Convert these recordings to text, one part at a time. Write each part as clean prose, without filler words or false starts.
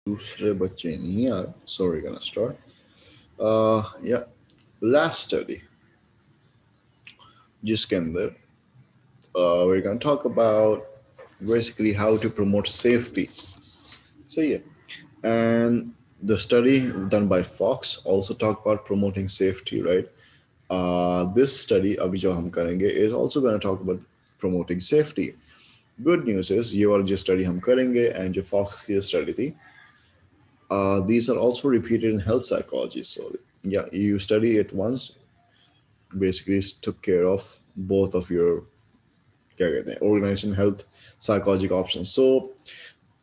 दूसरे बच्चे नहीं यार. So we're gonna start. Yeah, last study जिसके अंदर we're gonna talk about basically how to promote safety. So yeah, and the study done by Fox also talk about promoting safety, right? This study अभी जो हम करेंगे is also gonna talk about promoting safety. Good news is ये वाली जो study हम करेंगे and जो Fox की study थी, these are also repeated in health psychology. So yeah, you study it once, basically took care of both of your क्या कहते हैं organization health psychological options. So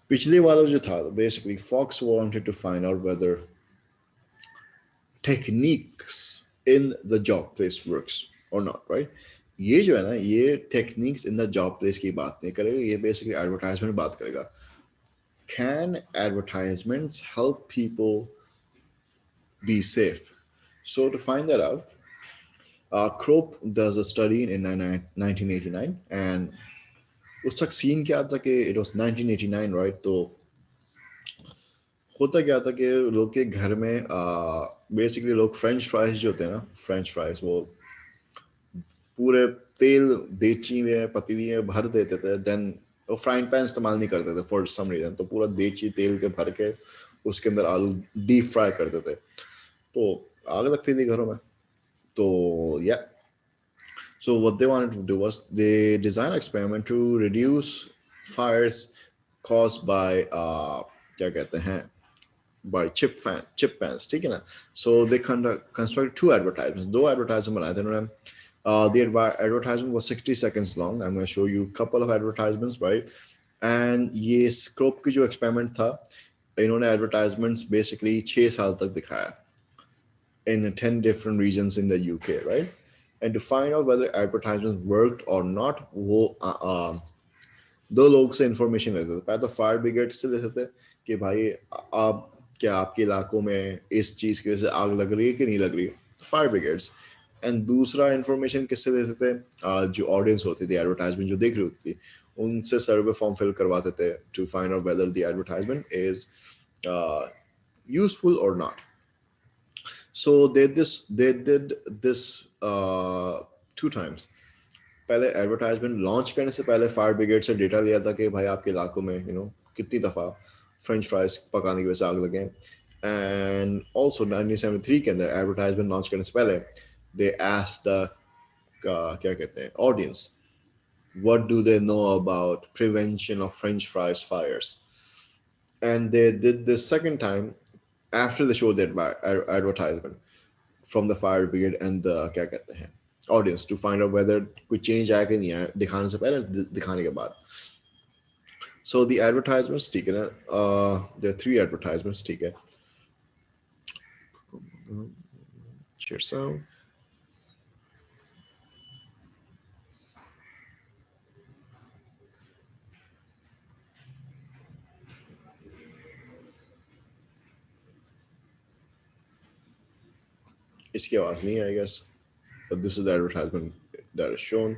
पिछले वाला जो था, basically Fox wanted to find out whether techniques in the job place works or not, right? ये जो है ना, ये techniques in the job place की बात नहीं करेगा, ये basically advertisement बात करेगा. Can advertisements help people be safe? So to find that out, Kropp does a study in 1989, and उस तक सीन क्या था कि it was 1989, right? तो होता क्या था कि लोग के घर में बेसिकली लोग फ्रेंच फ्राइज जो होते हैं ना, फ्रेंच फ्राइज वो पूरे तेल देची में पतीली में भर देते थे. देन वो फ्राइंग पैन इस्तेमाल नहीं करते थे फॉर सम रीजन, तो पूरा देची तेल के भर के उसके अंदर आलू डीप फ्राई करते थे. तो आग लगती थी घरों में. तो या So what they wanted to do was they designed an experiment to reduce fires caused by क्या कहते हैं, by chip fans, ठीक है ना. So they constructed two advertisements, दो advertisement बनाए थे उन्होंने. The advertisement was 60 seconds long. I'm going to show you a couple of advertisements, right? And ये स्कोप की जो experiment था, इन्होंने advertisements basically 6 साल तक दिखाया in 10 different regions in the UK, right? And to find out whether advertisements worked or not, वो दो लोग से इंफॉर्मेशन लेते थे. पहले तो फायर ब्रिगेड से लेते थे कि भाई आप क्या आपके इलाकों में इस चीज़ की वजह से आग लग रही है कि नहीं लग रही है, फायर ब्रिगेड्स. एंड दूसरा इंफॉर्मेशन किससे लेते थे, जो ऑडियंस होती थी एडवर्टाइजमेंट जो देख रही होती थी, उनसे सर्वे फॉर्म फिल करवाते थे to find out whether the advertisement is useful और not. So they did this 2 times. पहले एडवर्टाइजमेंट लॉन्च करने से पहले फायर ब्रिगेड से डेटा लिया था कि भाई आपके इलाकों में कितनी दफ़ा फ्रेंच फ्राइज पकाने की वजह से आग लगे. एंड ऑल्सो 1973 के अंदर एडवर्टाइजमेंट लॉन्च करने से पहले दे आस्क्ड द क्या कहते हैं audience, what do they know about prevention of french fries fires. And they did this second time after they showed the advertisement from the fire brigade and the क्या कहते हैं audience to find out whether कोई change आया कि नहीं आया दिखाने से पहले दिखाने के बाद. So the advertisements ठीक है ना, there are 3 advertisements ठीक है. Share sound. इसकी आवाज नहीं है I guess, but this is the advertisement that is shown.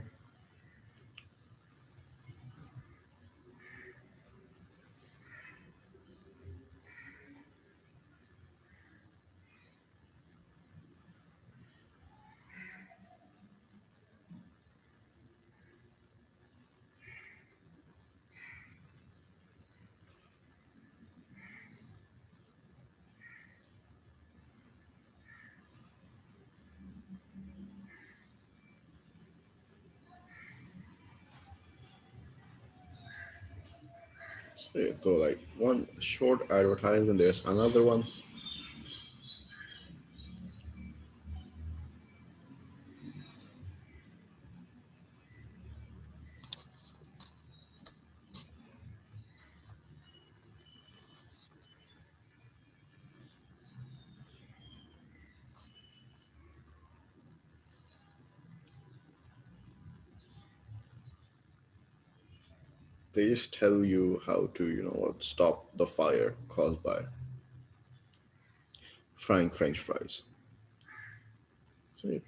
So like one short advertisement, there's another one. They just tell you how to stop the fire caused by frying French fries. So yeah.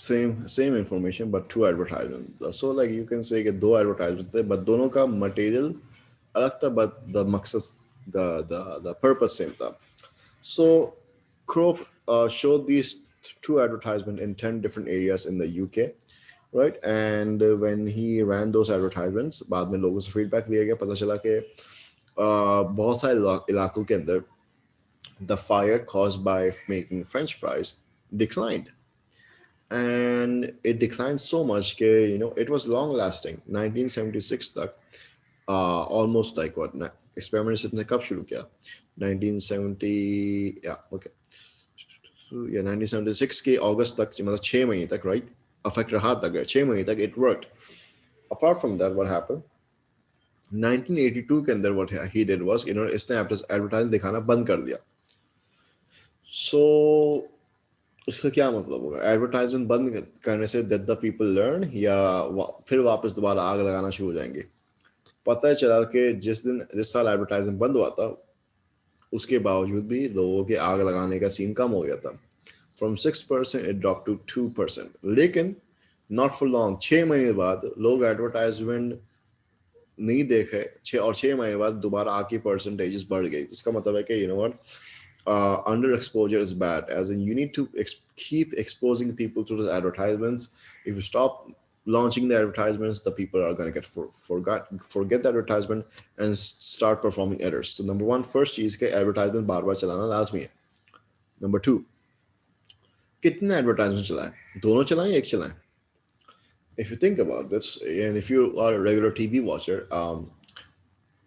same information but two advertisements. So like you can say कि दो advertisements थे but दोनों का material अलग था but the मकसद the purpose same था. So Crow showed these two advertisements in 10 different areas in the UK, right? And when he ran those advertisements, बाद में लोगों से feedback लिया गया, पता चला कि बहुत सारे इलाकों के अंदर the fire caused by making French fries declined. And it declined so much that, it was long lasting. 1976 तक, almost like what, experiments ने कब शुरू किया? 1970, yeah, okay. So yeah, 1976 के अगस्त तक, मतलब 6 महीने तक, right? Affect रहा तक, 6 महीने तक it worked. Apart from that, what happened? 1982 के अंदर what he did was, इसने advertising दिखाना बंद कर दिया. So इसका क्या मतलब होगा? एडवर्टाइजमेंट बंद करने say that the people learn या फिर वापस दोबारा आग लगाना शुरू हो जाएंगे? पता चला कि जिस साल एडवर्टाइजमेंट बंद हुआ था उसके बावजूद भी लोगों के आग लगाने का सीन कम हो गया था. From 6% it drop to 2%. लेकिन नॉट फॉर लॉन्ग, 6 महीने बाद लोग एडवर्टाइजमेंट नहीं देखे, 6 महीने बाद दोबारा आग की परसेंटेजेस बढ़ गई. इसका मतलब है कि underexposure is bad. As in, you need to keep exposing people to the advertisements. If you stop launching the advertisements, the people are going to forget the advertisement and start performing errors. So number one, first चीज के advertisement बार बार चलाना लाजमी है. Number two, कितने advertisement चलाएं? दोनों चलाएं, एक चलाएं? If you think about this, and if you are a regular TV watcher,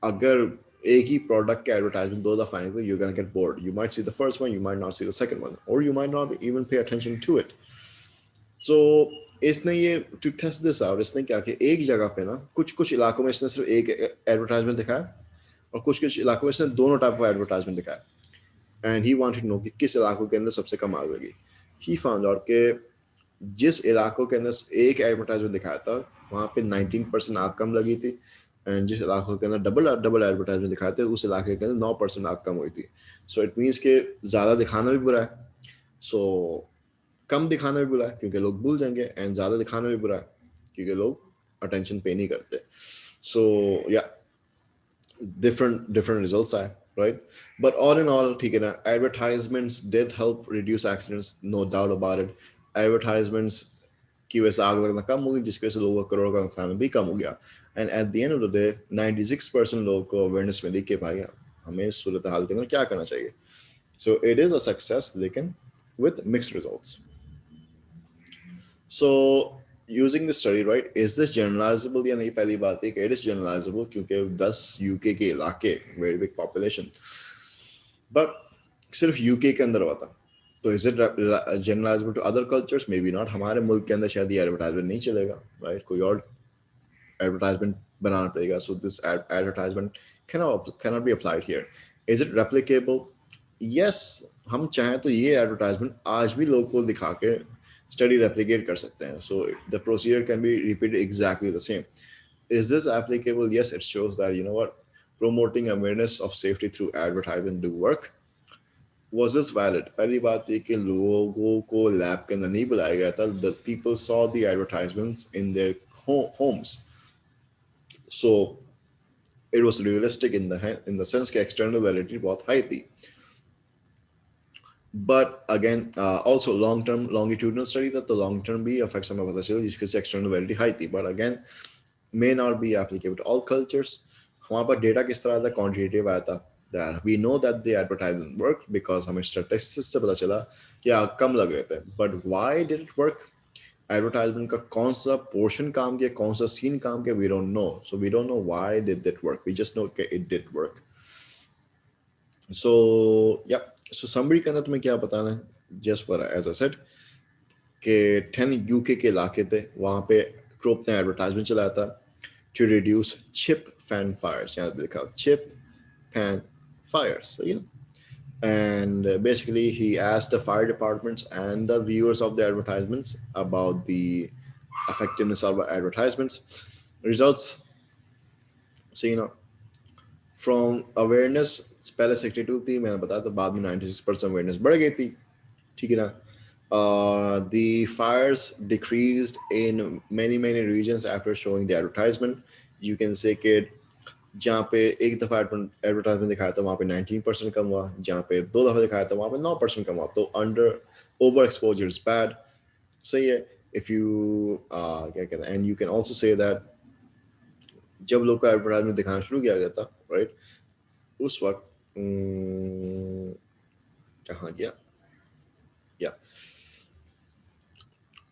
अगर एक ही प्रोडक्ट के एडवर्टाइजमेंट दो दफा आए तो you're gonna get bored. You might see the first one, you might not see the second one, or you might not even pay attention to it. So इसने ये to test this out, इसने क्या किया, एक जगह पे ना कुछ कुछ इलाकों में इसने सिर्फ एक एडवर्टाइजमेंट दिखाया और कुछ कुछ इलाकों में इसने दोनों टाइप का एडवर्टाइजमेंट दिखाया. And he wanted to know कि किस इलाकों के अंदर सबसे कम आग लगी. ही फाउंड आउट कि जिस इलाकों के अंदर एक एडवर्टाइजमेंट दिखाया था वहाँ पे 19% आग कम लगी थी. एंड जिस इलाकों के अंदर डबल एडवर्टाइजमेंट दिखाए थे उस इलाके के अंदर 9% आग कम हुई थी. सो इट मीन्स के ज़्यादा दिखाना भी बुरा है. सो कम दिखाना भी बुरा है क्योंकि लोग भूल जाएंगे, एंड ज़्यादा दिखाना भी बुरा है क्योंकि लोग अटेंशन पे नहीं करते. सो या different results आए, right? But all in all, ठीक है ना, advertisements did help reduce accidents, no doubt about it. Advertisements की वजह से आग लगना कम होगी जिसकी वजह से लोगों का करोड़ का नुकसान भी कम हो गया. And eight the end of the day 96% लोगों को अवेयरनेस मिली कि भाई हमें सूरत हाल के अंदर क्या करना चाहिए. So it is a success लेकिन with mixed results. So using this study, right, is this generalizable या नहीं? पहली बात है कि it is generalizable क्योंकि 10 यूके के इलाके, very big population, but सिर्फ यूके के अंदर हुआ था. तो is it generalizable to other cultures? Maybe not. हमारे मुल्क के अंदर शायद ये एडवर्टाइजमेंट नहीं चलेगा, right? कोई और एडवर्टाइजमेंट बनाना पड़ेगा. So this advertisement cannot be applied here. Is it replicable? Yes. हम चाहें तो ये एडवर्टाइजमेंट आज भी लोगों को दिखा के स्टडी रेप्लिकेट कर सकते हैं. So the procedure can be repeated exactly the same. Is this applicable? Yes, it shows that promoting awareness of safety through advertisement do work. Was this valid? पहली बात ये कि लोगों को लैब के अंदर नहीं बुलाया गया था. The people saw the advertisements in their homes. So it was realistic in the sense कि external validity बहुत high थी. But again, also long-term longitudinal study that the long-term भी affects हमें पता चला जिसकी से external validity high थी. But again, may not be applicable to all cultures. हमारे पास डेटा किस तरह था? quantitative आया था. That we know that the advertisement worked because हमें statistics से पता चला कि आग कम लग रहे थे. But why did it work? Advertisement का कौन सा portion काम किया, कौन सा scene काम किया, we don't know. So we don't know why did that work. We just know that it did work. So yeah. So summary के अंदर तुम्हें क्या बताना है? Just for as I said कि 10 UK के इलाके थे वहाँ पे क्रोप ने एडवर्टाइजमेंट चलाया था to reduce chip fan fires. यहाँ पे लिखा chip fan fires. So, and basically he asked the fire departments and the viewers of the advertisements about the effectiveness of advertisements. Results. So from awareness पहले 62 थी, मैंने बताया था, बाद में 96% अवेयरनेस बढ़ गई थी. ठीक है ना? The fires decreased in many regions after showing the advertisement. You can say कि जहाँ पे एक दफ़ा एडवर्टाइजमेंट दिखाया था वहाँ पे 19% कम हुआ, जहाँ पे दो दफ़ा दिखाया था वहाँ पे 9% कम हुआ. तो under over exposure is bad. सही है. इफ यू क्या कहते हैं, and you can also say that जब लोग को एडवर्टाइजमेंट दिखाना शुरू किया गया था, राइट, उस वक्त कहाँ गया, या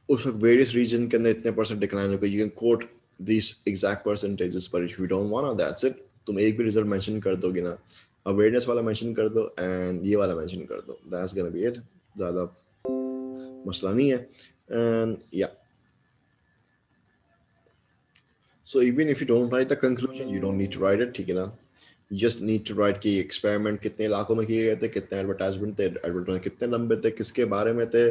उस वक्त वेरियस रीजन के अंदर इतने परसेंट डिक्लाइन हो गए. You can quote this exact percentages, पर if you don't want that's it. तुम एक भी रिजल्ट मेंशन कर दोगे ना, अवेयरनेस वाला मेंशन कर दो एंड ये वाला मेंशन कर दो, दैट्स गोना बी इट. ज़्यादा मसला नहीं है. एंड या so even if you don't write the conclusion, you don't need to write it, ठीक है ना. You just need to write कि एक्सपेरिमेंट कितने इलाकों में किए गए थे, कितने एडवर्टाइजमेंट थे, एडवर्टाइजमेंट कितने लंबे थे, किसके बारे में थे,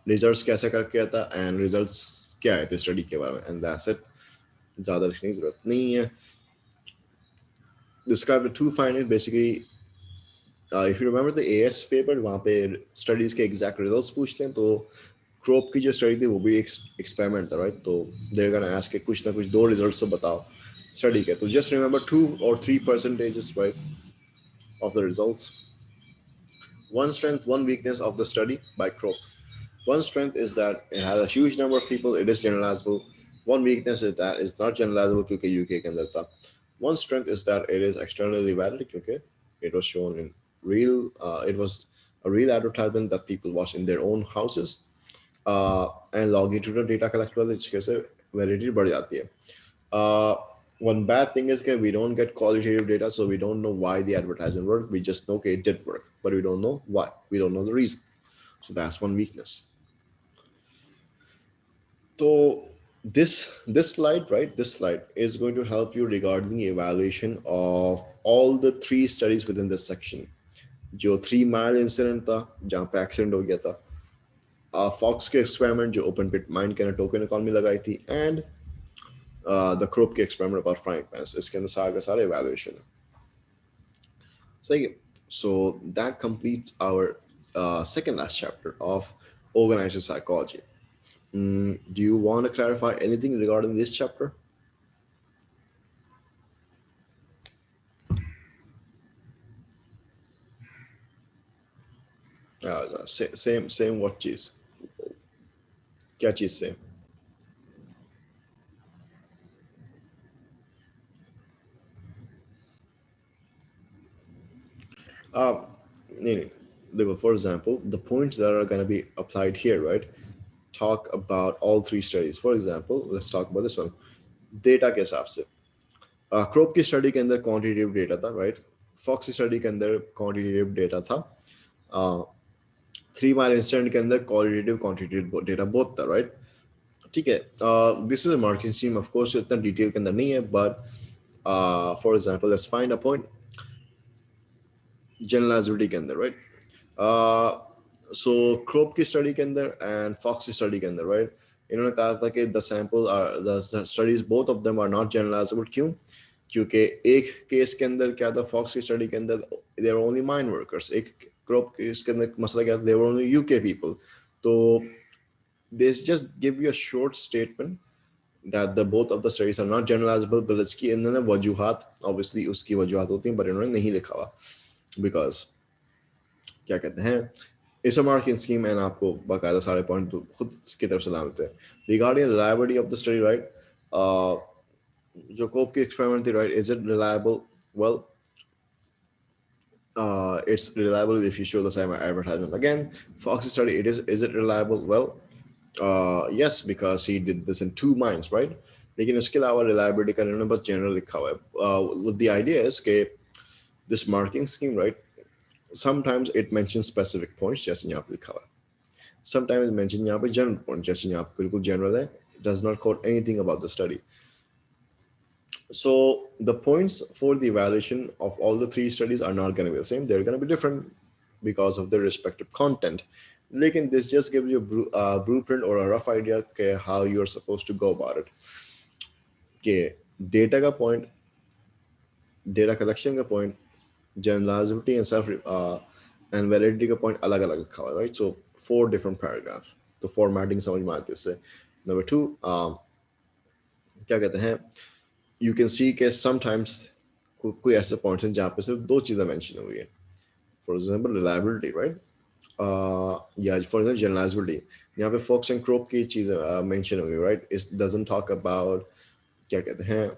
रिजल्ट्स कैसे कर किया था, एंड रिजल्ट्स क्या आए थे स्टडी के बारे में, एंड दैट्स इट. ज़्यादा लिखने की जरूरत नहीं है. Describe the two findings basically. If you remember the as paper, वहाँ पे स्टडीज के एग्जैक्ट रिजल्ट्स पूछते हैं. तो क्रोप की जो स्टडी थी वो भी एक एक्सपेरिमेंट था, राइट. तो देयर गोना आस्क के कुछ ना कुछ दो रिजल्ट्स तो बताओ स्टडी के. तो just remember 2 or 3% right of the results. One strength, one weakness of the study by Crope. One strength is that it has a huge number of people, it is generalizable. One weakness is that it's not generalizable क्योंकि UK के अंदर था. One strength is that it is externally valid क्योंकि it was shown in real, it was a real advertisement that people watch in their own houses. And longitudinal data collect वाले जिसके से validity बढ़ जाती है. Uh, One bad thing is that we don't get qualitative data, so we don't know why the advertisement worked. We just know, okay, it did work, but we don't know why. We don't know the reason. So that's one weakness. So this slide, right? This slide is going to help you regarding the evaluation of all the 3 studies within this section. जो 3 mile incident था जहाँ पे accident हो गया था, fox के experiment जो open पिट mine के टोकन इकोनॉमी लगाई थी, एंड द क्रोप के एक्सपेरिमेंट अबाउट फ्राइंग पैंस. इसके अंदर सारे का सारे इवैल्यूएशन है. सही है. So that completes our second last chapter of organizational psychology. Do you want to clarify anything regarding this chapter? Same what चीज, क्या चीज same? नहीं नहीं, देखो, for example, the points that are going to be applied here, right, talk about all 3 studies. For example, let's talk about this one. Data के हिसाब से crop की स्टडी के अंदर क्वांटिटेटिव डेटा था, राइट. फॉक्स की स्टडी के अंदर क्वांटिटेटिव डेटा था. 3 mile इंसिडेंट के अंदर क्वालिटेटिव क्वांटिटेटिव डेटा बोथ था, राइट. ठीक है. This is a marking scheme, of course इतना डिटेल के अंदर नहीं है, but for example let's find a point generalizability के अंदर, राइट. सो क्रोप की स्टडी के अंदर एंड फॉक्स की स्टडी के अंदर, राइट, इन्होंने कहा था कि the sample are the studies both of them are not generalizable. क्यों? क्योंकि एक केस के अंदर क्या था, फॉक्स की स्टडी के अंदर there were only mine workers. एक क्रॉप केस के अंदर मसला क्या था, there were only UK people. तो this just give you a short statement that the both of the studies are not generalizable, but इसकी इन्होंने वजूहात, obviously उसकी वजूहात होती हैं, but इन्होंने नहीं लिखा हुआ because क्या कहते हैं, इस मार्किंग स्कीम में आपको बाकायदा सारे पॉइंट तो खुद की तरफ से ला देते हैं. Regarding reliability of the study, right, जो कोप की एक्सपेरिमेंट थी, right, is it reliable? Well, it's reliable if you show the same advertisement. Again, Fox study, is it reliable? Well, yes, because he did this in 2 mines, right. लेकिन उसके अलावा reliability का इन्होंने बस general लिखा हुआ है. With the idea is कि this marking scheme, right, sometimes it mentions specific points जैसे यहाँ पे लिखा हुआ है, sometimes it mentions यहाँ पे general points जैसे यहाँ पे बिल्कुल general है, does not quote anything about the study. So the points for the evaluation of all the 3 studies are not going to be the same. They're going to be different because of their respective content. Lekin this just gives you a blueprint or a rough idea के how you're supposed to go about it. कि data का point, data collection का point, generalizability and self and validity का point अलग अलग रखा हुआ है, right. So 4 different paragraphs. तो formatting समझ में आती है इससे. Number 2, क्या कहते हैं, you can see कि sometimes कोई ऐसे पॉइंट्स हैं जहाँ पे सिर्फ 2 चीज़ें मेंशन हुई है. For example, reliability, right? Yeah, for example, generalizability. यहाँ पे Fox and Crope की चीज़ें मेंशन हुई, right? It doesn't talk about क्या कहते हैं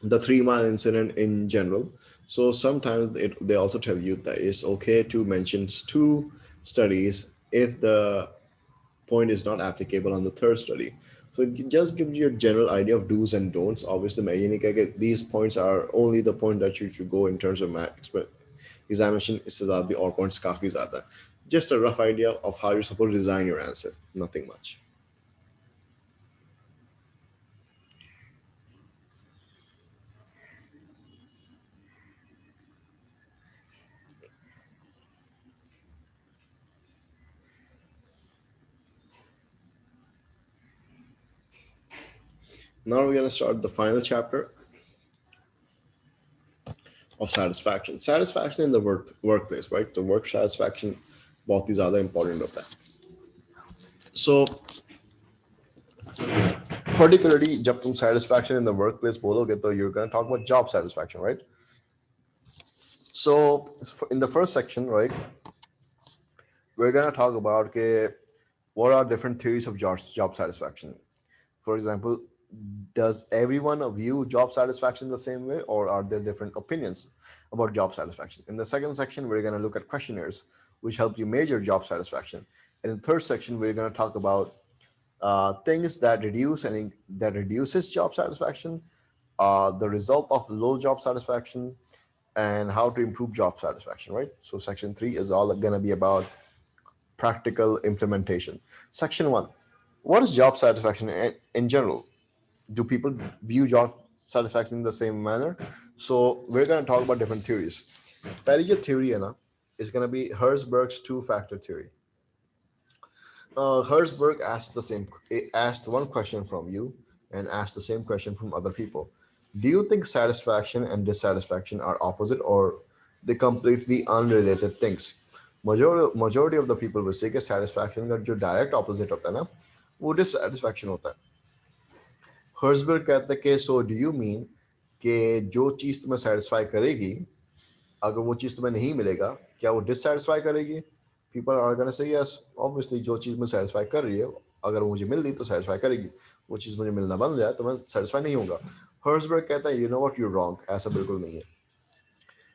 the 3 Mile incident in general. So sometimes they also tell you that it's okay to mention 2 studies if the point is not applicable on the third study. So it just gives you a general idea of do's and don'ts. Obviously, मैं ये नहीं कह के these points are only the point that you should go in terms of examination. इससे ज़्यादा भी और points काफ़ी ज़्यादा है. Just a rough idea of how you're supposed to design your answer. Nothing much. Now we're gonna start the final chapter of satisfaction. Satisfaction in the workplace, right? The work satisfaction बहुत ही ज़्यादा important होता है. So particularly जब तुम satisfaction in the workplace बोलोगे तो you're gonna talk about job satisfaction, right? So in the first section, right, we're gonna talk about okay, what are different theories of job satisfaction. For example, does everyone view job satisfaction the same way, or are there different opinions about job satisfaction? In the second section, we're going to look at questionnaires, which help you measure job satisfaction. And in the third section, we're going to talk about things that reduces job satisfaction, the result of low job satisfaction, and how to improve job satisfaction. Right. So section 3 is all going to be about practical implementation. Section 1: what is job satisfaction in general? Do people view job satisfaction in the same manner? So we're going to talk about different theories. पहली जो theory है ना is going to be Herzberg's two-factor theory. Herzberg asked one question from you and asked the same question from other people. Do you think satisfaction and dissatisfaction are opposite, or they completely unrelated things? Majority of the people will say कि satisfaction का जो direct opposite होता है ना वो dissatisfaction होता है. Herzberg कहता है कि सो डू यू मीन कि जो चीज़ तुम्हें सेटिस्फाई करेगी अगर वो चीज़ तुम्हें नहीं मिलेगा क्या वो डिससेटिस्फाई करेगी? People are gonna say yes, obviously जो चीज़ मुझे सेटिस्फाई कर रही है अगर मुझे मिल रही तो सेटिस्फाई करेगी, वो चीज़ मुझे मिलना बंद जाए तो मैं सेटिस्फाई नहीं होगा. हर्सबर्ग कहता है you know what, you wrong, ऐसा बिल्कुल नहीं है.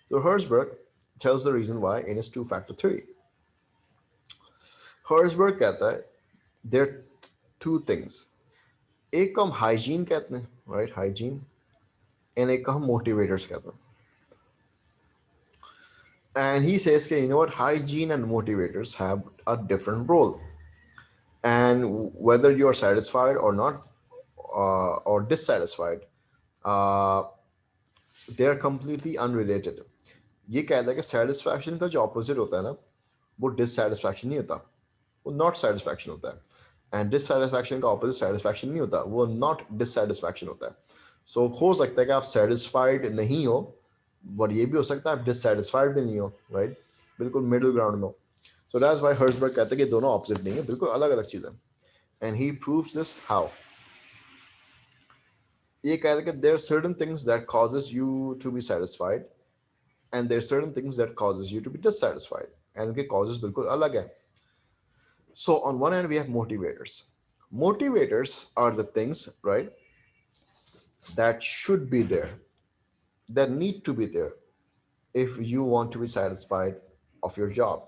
So Herzberg tells the reason why in his two-factor theory. Herzberg कहता है there are two things. एक को हम हाइजीन कहते हैं, राइट, हाइजीन, एंड एक को हम मोटिवेटर्स कहते हैं. And he says कि you know what, hygiene and motivators have a different role, and whether you are satisfied or not or dissatisfied, uh, they are completely unrelated. ये कहता है कि satisfaction का जो opposite होता है ना वो dissatisfaction नहीं होता, वो not satisfaction होता है. And dissatisfaction का opposite satisfaction नहीं होता, वो not dissatisfaction होता है. So हो सकता है कि आप satisfied नहीं हो, but ये भी हो सकता है आप dissatisfied भी नहीं हो, right? बिल्कुल middle ground में हो. So that's why Herzberg कहता है कि दोनों opposite नहीं है, बिल्कुल अलग अलग चीज़ है. And he proves this how? ये कहता है कि there are certain things that causes you to be satisfied and there are certain things that causes you to be dissatisfied, and उनके causes बिल्कुल अलग है. So on one hand we have motivators. Motivators are the things, right, that should be there, that need to be there if you want to be satisfied of your job.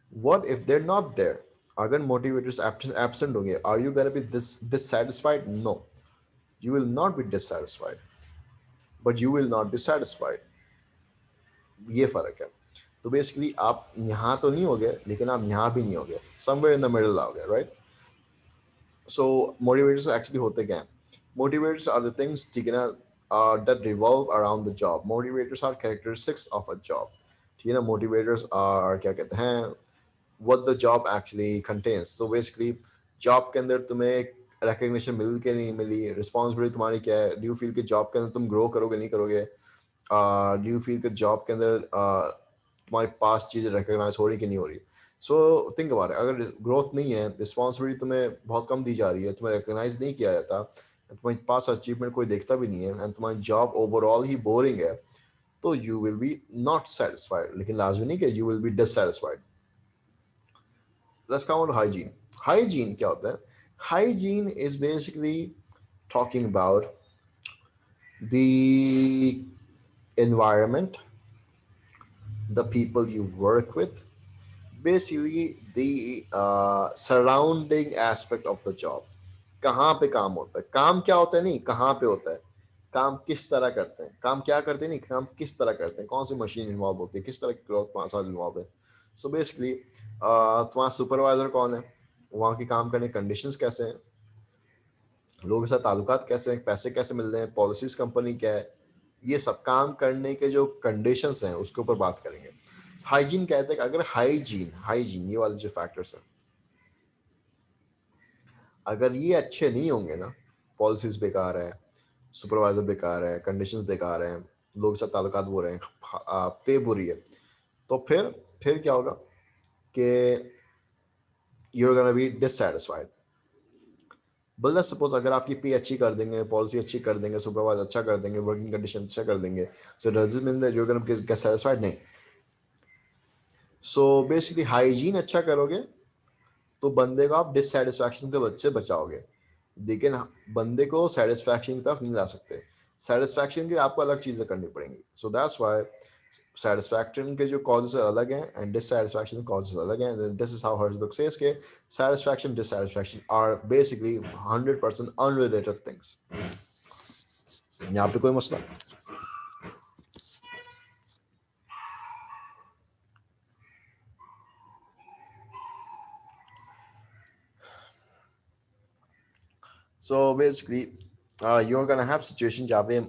What if they're not there? अगर motivators absent होंगे, are you going to be dissatisfied? No, you will not be dissatisfied, but you will not be satisfied. ये फर्क है. तो basically आप यहाँ तो नहीं होगे लेकिन आप यहाँ भी नहीं होगे, somewhere in the middle आओगे, right? So motivators actually होते क्या हैं? Motivators are the things, ठीक है ना, that revolve around the job. Motivators are characteristics of a job. ठीक है ना, motivators are क्या कहते हैं, what the job actually contains. So basically job के अंदर तुम्हें recognition मिल के नहीं मिली, responsibility तुम्हारी क्या है, do you feel कि job के अंदर तुम grow करोगे नहीं करोगे, do you feel कि job के अंदर तुम्हारे पास चीज़ें recognize हो रही कि नहीं हो रही. सो थिंक अबाउट इट, अगर ग्रोथ नहीं है, रिस्पॉन्सिबिलिटी तुम्हें बहुत कम दी जा रही है, तुम्हें रिकग्नाइज नहीं किया जाता, तुम्हारे पास अचीवमेंट कोई देखता भी नहीं है, एंड तुम्हारी जॉब ओवरऑल ही बोरिंग है, तो you will be not satisfied, लेकिन लाजमी नहीं कि you will be dissatisfied. Let's come on hygiene. Hygiene क्या होता है? Hygiene is basically talking about the environment, the people you work with, basically the surrounding aspect of the job. कहाँ पे काम होता है, काम क्या होता है नहीं, कहाँ पे होता है, काम किस तरह करते हैं, काम क्या करते हैं नहीं, काम किस तरह करते हैं, कौन सी मशीन इन्वॉल्व होती है, किस तरह की ग्रोथ तुम्हारे साथ इन्वॉल्व है. सो बेसिकली तुम्हारा सुपरवाइजर कौन है, वहाँ की काम करने कंडीशंस कैसे हैं, लोगों के साथ ताल्लुकात कैसे हैं, पैसे कैसे मिल रहे हैं, पॉलिसीज कंपनी क्या है, ये सब काम करने के जो कंडीशंस हैं उसके ऊपर बात करेंगे. हाइजीन कहते हैं कि अगर हाइजीन हाइजीन ये वाले जो फैक्टर्स हैं, अगर ये अच्छे नहीं होंगे ना, पॉलिसीज बेकार है, सुपरवाइजर बेकार है, कंडीशंस बेकार हैं, लोगों के साथ ताल्लुकात बुरे हैं, पे बुरी है, तो फिर क्या होगा कि यूर गोना बी डिससैटिस्फाइड. बल्ला सपोज अगर आपकी पे अच्छी कर देंगे, पॉलिसी अच्छी कर देंगे, सुपरवाइज अच्छा कर देंगे, वर्किंग कंडीशन अच्छा कर देंगे, so does it mean that you are gonna get satisfied? नहीं. सो बेसिकली हाइजीन अच्छा करोगे तो बंदे को आप डिससेटिस्फैक्शन के बच्चे बचाओगे, लेकिन बंदे को सेटिस्फैक्शन की तरफ नहीं ला सकते. सेटिस्फैक्शन की आपको अलग चीज़ें करनी पड़ेंगी. सो दैट्स वाई सेटिस्फैक्शन के जो कॉजेस अलग हैं एंड डिससेटिस्फैक्शन कॉजेस अलग हैं. This is how Herzberg says के satisfaction dissatisfaction are basically 100% unrelated things. यहाँ पे कोई मसला? So basically you are gonna have situation जहाँ पे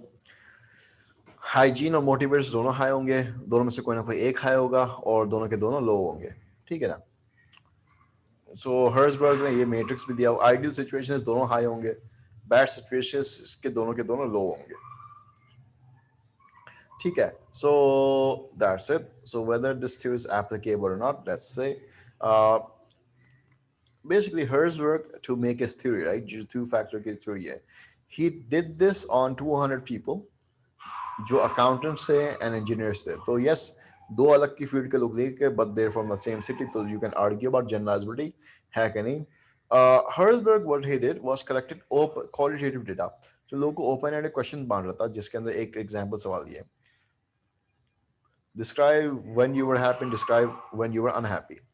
हाइजीन और मोटिवेटर्स दोनों हाई होंगे, दोनों में से कोई ना कोई एक हाई होगा और दोनों के दोनों लो होंगे. ठीक है ना? सो हर्ट्जबर्ग ने ये मैट्रिक्स भी दिया. आइडियल सिचुएशन दोनों हाई होंगे, बैड सिचुएशंस के दोनों लो होंगे. ठीक है? So that's it. So whether this theory is applicable और not, let's say basically Herzberg, to make his theory, right, जो two factor की theory है, he did this on 200 people जो accountants थे and engineers थे. तो yes, दो अलग की फील्ड के लोग देखे, but they're from the same city, तो you can argue about generalizability है कि नहीं. Herzberg what he did was collected qualitative data. तो लोगों को ओपन एंडेड क्वेश्चन बांट रहा था, जिसके अंदर एक एग्जांपल सवाल दिए, describe when you were happy, describe when you were unhappy.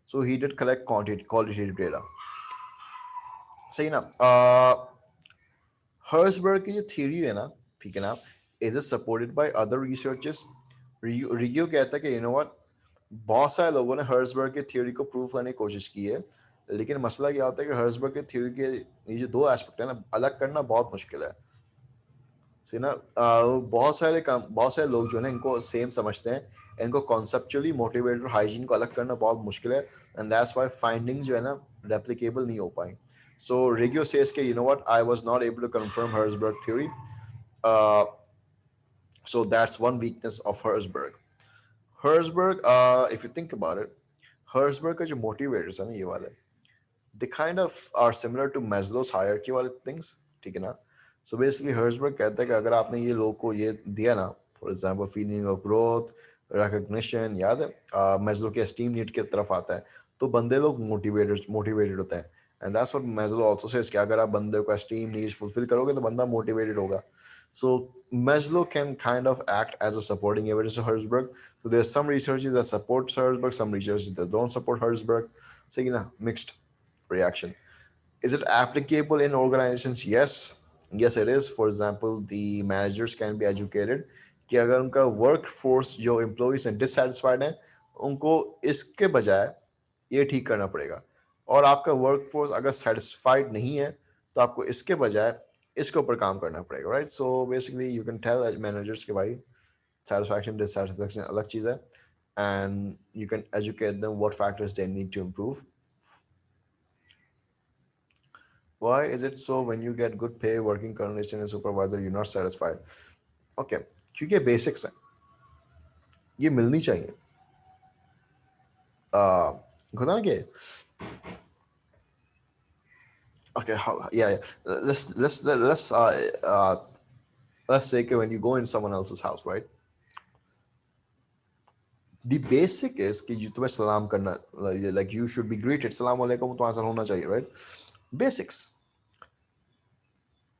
So he did collect qualitative data. सही ना? हर्सबर्ग की जो थ्योरी है ना, ठीक है ना, is it supported by other researchers. रियो कहता है कि यू नो व्हाट, बहुत सारे लोगों ने हर्सबर्ग की थ्योरी को प्रूव करने की कोशिश की है, लेकिन मसला क्या होता है कि हर्सबर्ग की थ्योरी के ये जो दो एस्पेक्ट है ना, अलग करना बहुत मुश्किल है. सही ना? बहुत सारे लोग जो है ना, इनको सेम समझते हैं, इनको कॉन्सेप्चुअली मोटिवेटर हाइजीन को अलग करना बहुत मुश्किल है, एंड दैट्स व्हाई फाइंडिंग्स जो है ना रेप्लिकेबल नहीं हो पाई. So Reggio says, "Okay, you know what? I was not able to confirm Herzberg theory. Uh, so that's one weakness of Herzberg. Herzberg, if you think about it, Herzberg का जो motivators है ना, ये वाले, they kind of are similar to Maslow's hierarchy वाले things. ठीक है ना? So basically Herzberg कहता है कि अगर आपने ये लोग को ये दिया ना, for example feeling of growth, recognition, याद है Maslow के esteem need की तरफ आता है, तो बंदे लोग motivated होते हैं. And that's what Maslow also says कि अगर आप बंदे को esteem needs fulfill करोगे तो बंदा motivated होगा. So Maslow can kind of act as a supporting evidence to Herzberg. So there's some researchers that support Herzberg, some researchers that don't support Herzberg. So you know, mixed reaction. Is it applicable in organizations? Yes it is. For example, the managers can be educated कि अगर उनका workforce जो employees हैं dissatisfied हैं, उनको इसके बजाय ये ठीक करना पड़ेगा, और आपका workforce अगर satisfied नहीं है तो आपको इसके बजाय इसके ऊपर काम करना पड़ेगा, right? So basically you can tell managers कि भाई satisfaction dissatisfaction अलग चीज़ है, and you can educate them what factors they need to improve. Why is it so when you get good pay, working condition and supervisor, you're not satisfied? Okay, क्योंकि basics है, ये मिलनी चाहिए. होता ना कि okay, yeah, yeah. Let's say कि when you go in someone else's house, right? The basic is कि तुम्हें सलाम करना, like you should be greeted, सलाम वालेकुम तो आंसर होना चाहिए, right? Basics.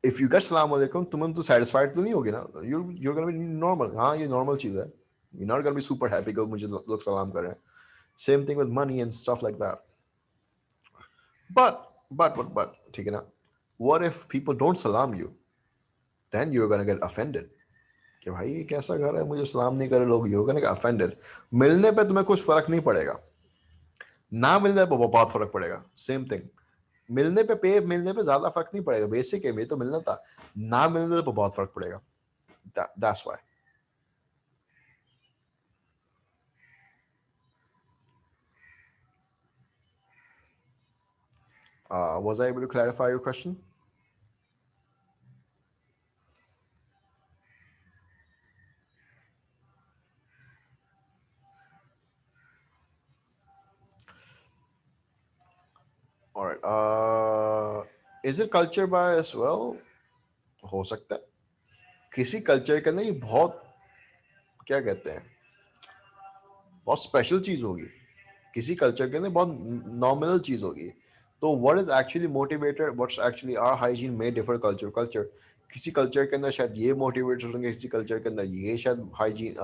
If you get सलाम वालेकुम, तुम तो satisfied तो नहीं होगे ना. You're gonna be normal. हाँ, ये normal चीज है. You're not gonna be super happy because मुझे लोग सलाम कर रहे हैं. Same thing with money and stuff like that. But ठीक है ना? What if people don't salam you? Then you're gonna get offended. कि भाई ये कैसा घर है, मुझे सलाम नहीं करे लोग. You're gonna get offended. मिलने पे तुम्हें कुछ फर्क नहीं पड़ेगा, ना मिलने पे बहुत फर्क पड़ेगा. Same thing. मिलने पे ज्यादा फर्क नहीं पड़ेगा. बेसिक है, मैं तो मिलना था, ना मिलने पे बहुत फर्क पड़ेगा. That's why. Was I able to clarify your question? All right. Is it culture bias? Well, हो सकता है. किसी कल्चर के अंदर ये बहुत, क्या कहते हैं, बहुत स्पेशल चीज होगी. किसी कल्चर के अंदर बहुत नॉमिनल चीज होगी. तो what is actually motivator, what's actually our hygiene में डिफर कल्चर कल्चर. किसी कल्चर के अंदर शायद ये मोटिवेटर होंगे, किसी कल्चर के अंदर ये शायद हाइजीन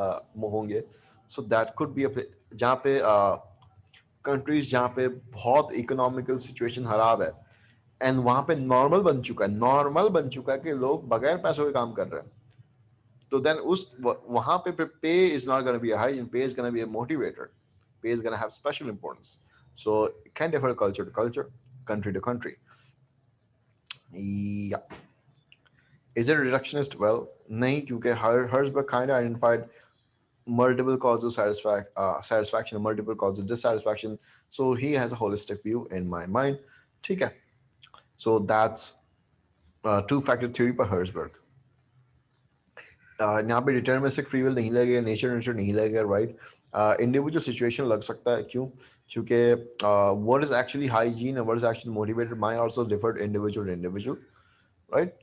होंगे. सो दैट कुड बी जहाँ पे कंट्रीज जहाँ पे बहुत इकोनॉमिकल सिचुएशन खराब है, एंड वहाँ पे नॉर्मल बन चुका है कि लोग बगैर पैसों के काम कर रहे हैं. तो देन उस वहाँ पे pay is not gonna be a hygiene, pay is gonna be a motivator. Pay is going to have special importance. So it can differ culture to culture, country to country. Yeah. Is it reductionist? Well, nahi, kyunki Herzberg kind of identified multiple causes of satisfaction and multiple causes of dissatisfaction. So he has a holistic view in my mind. ठीक है. So that's two-factor theory by Herzberg. यहाँ पे deterministic free will नहीं लगेगा, nature nature नहीं लगेगा, right. Individual situation लग सकता है. क्यों? क्योंकि what is actually hygiene and what is actually motivated might also differ individual individual, right.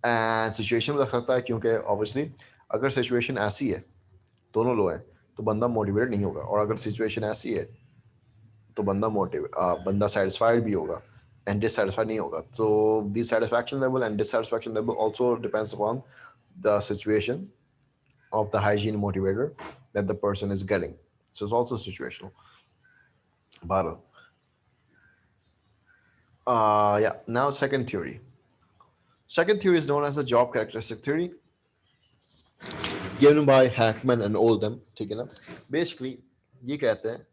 And situation लग सकता है, क्योंकि ऑब्वियसली अगर सिचुएशन ऐसी है, दोनों लो हैं, तो बंदा मोटिवेटेड नहीं होगा. और अगर सिचुएशन ऐसी है तो बंदा सेटिस्फाइड भी होगा एंड डिससेटिस्फाइड नहीं होगा. So the satisfaction level and dissatisfaction level also depends upon the situation of the hygiene motivator that the person is getting. So it's also situational. But yeah, now second theory. Second theory is known as the job characteristic theory, given by Hackman and Oldham. ठीक है ना? Basically ये कहते हैं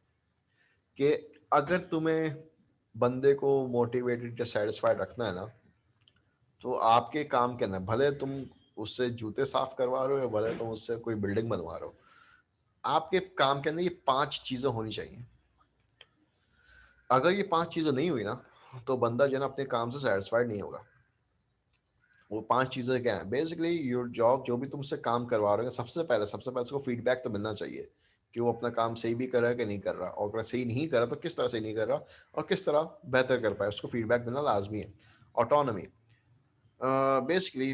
कि अगर तुम्हें बंदे को मोटिवेटेड या सेटिस्फाइड रखना है ना, तो आपके काम के अंदर भले तुम उससे जूते साफ करवा रहे हो या भले तुम उससे कोई बिल्डिंग बनवा रहे हो, आपके काम के अंदर ये 5 चीजें होनी चाहिए. अगर ये 5 चीजें नहीं हुई ना, तो बंदा जो है ना अपने काम से सेटिस्फाइड नहीं होगा. वो 5 चीजें क्या है? बेसिकली योर जॉब, जो भी तुमसे काम करवा रहे हो, सबसे पहले उसको फीडबैक तो मिलना चाहिए कि वो अपना काम सही भी कर रहा है कि नहीं कर रहा, और अगर सही नहीं कर रहा तो किस तरह से नहीं कर रहा और किस तरह बेहतर कर पाए, उसको फीडबैक मिलना लाजमी है. ऑटोनॉमी, बेसिकली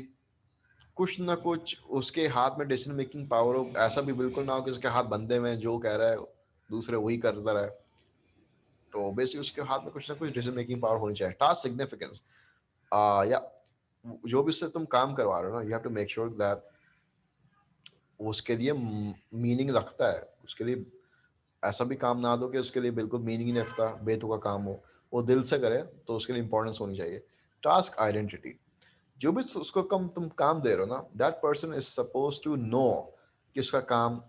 कुछ ना कुछ उसके हाथ में डिसीजन मेकिंग पावर हो. ऐसा भी बिल्कुल ना हो कि उसके हाथ बंधे में जो कह रहा है दूसरे वही करता रहे. तो बेसिकली उसके हाथ में कुछ ना कुछ डिसीजन मेकिंग पावर होनी चाहिए. टास्क सिग्निफिकेंस, या जो भी उससे तुम काम करवा रहे हो ना, you have to make sure that उसके लिए मीनिंग रखता है. उसके लिए ऐसा भी काम ना दो कि उसके लिए बिल्कुल मीनिंग ही नहीं रखता, बेतुका काम हो. वो दिल से करे तो उसके लिए इंपॉर्टेंस होनी चाहिए. टास्क आइडेंटिटी, जो भी उसको तुम काम दे रहे हो ना, that person is suppose to know कि उसका काम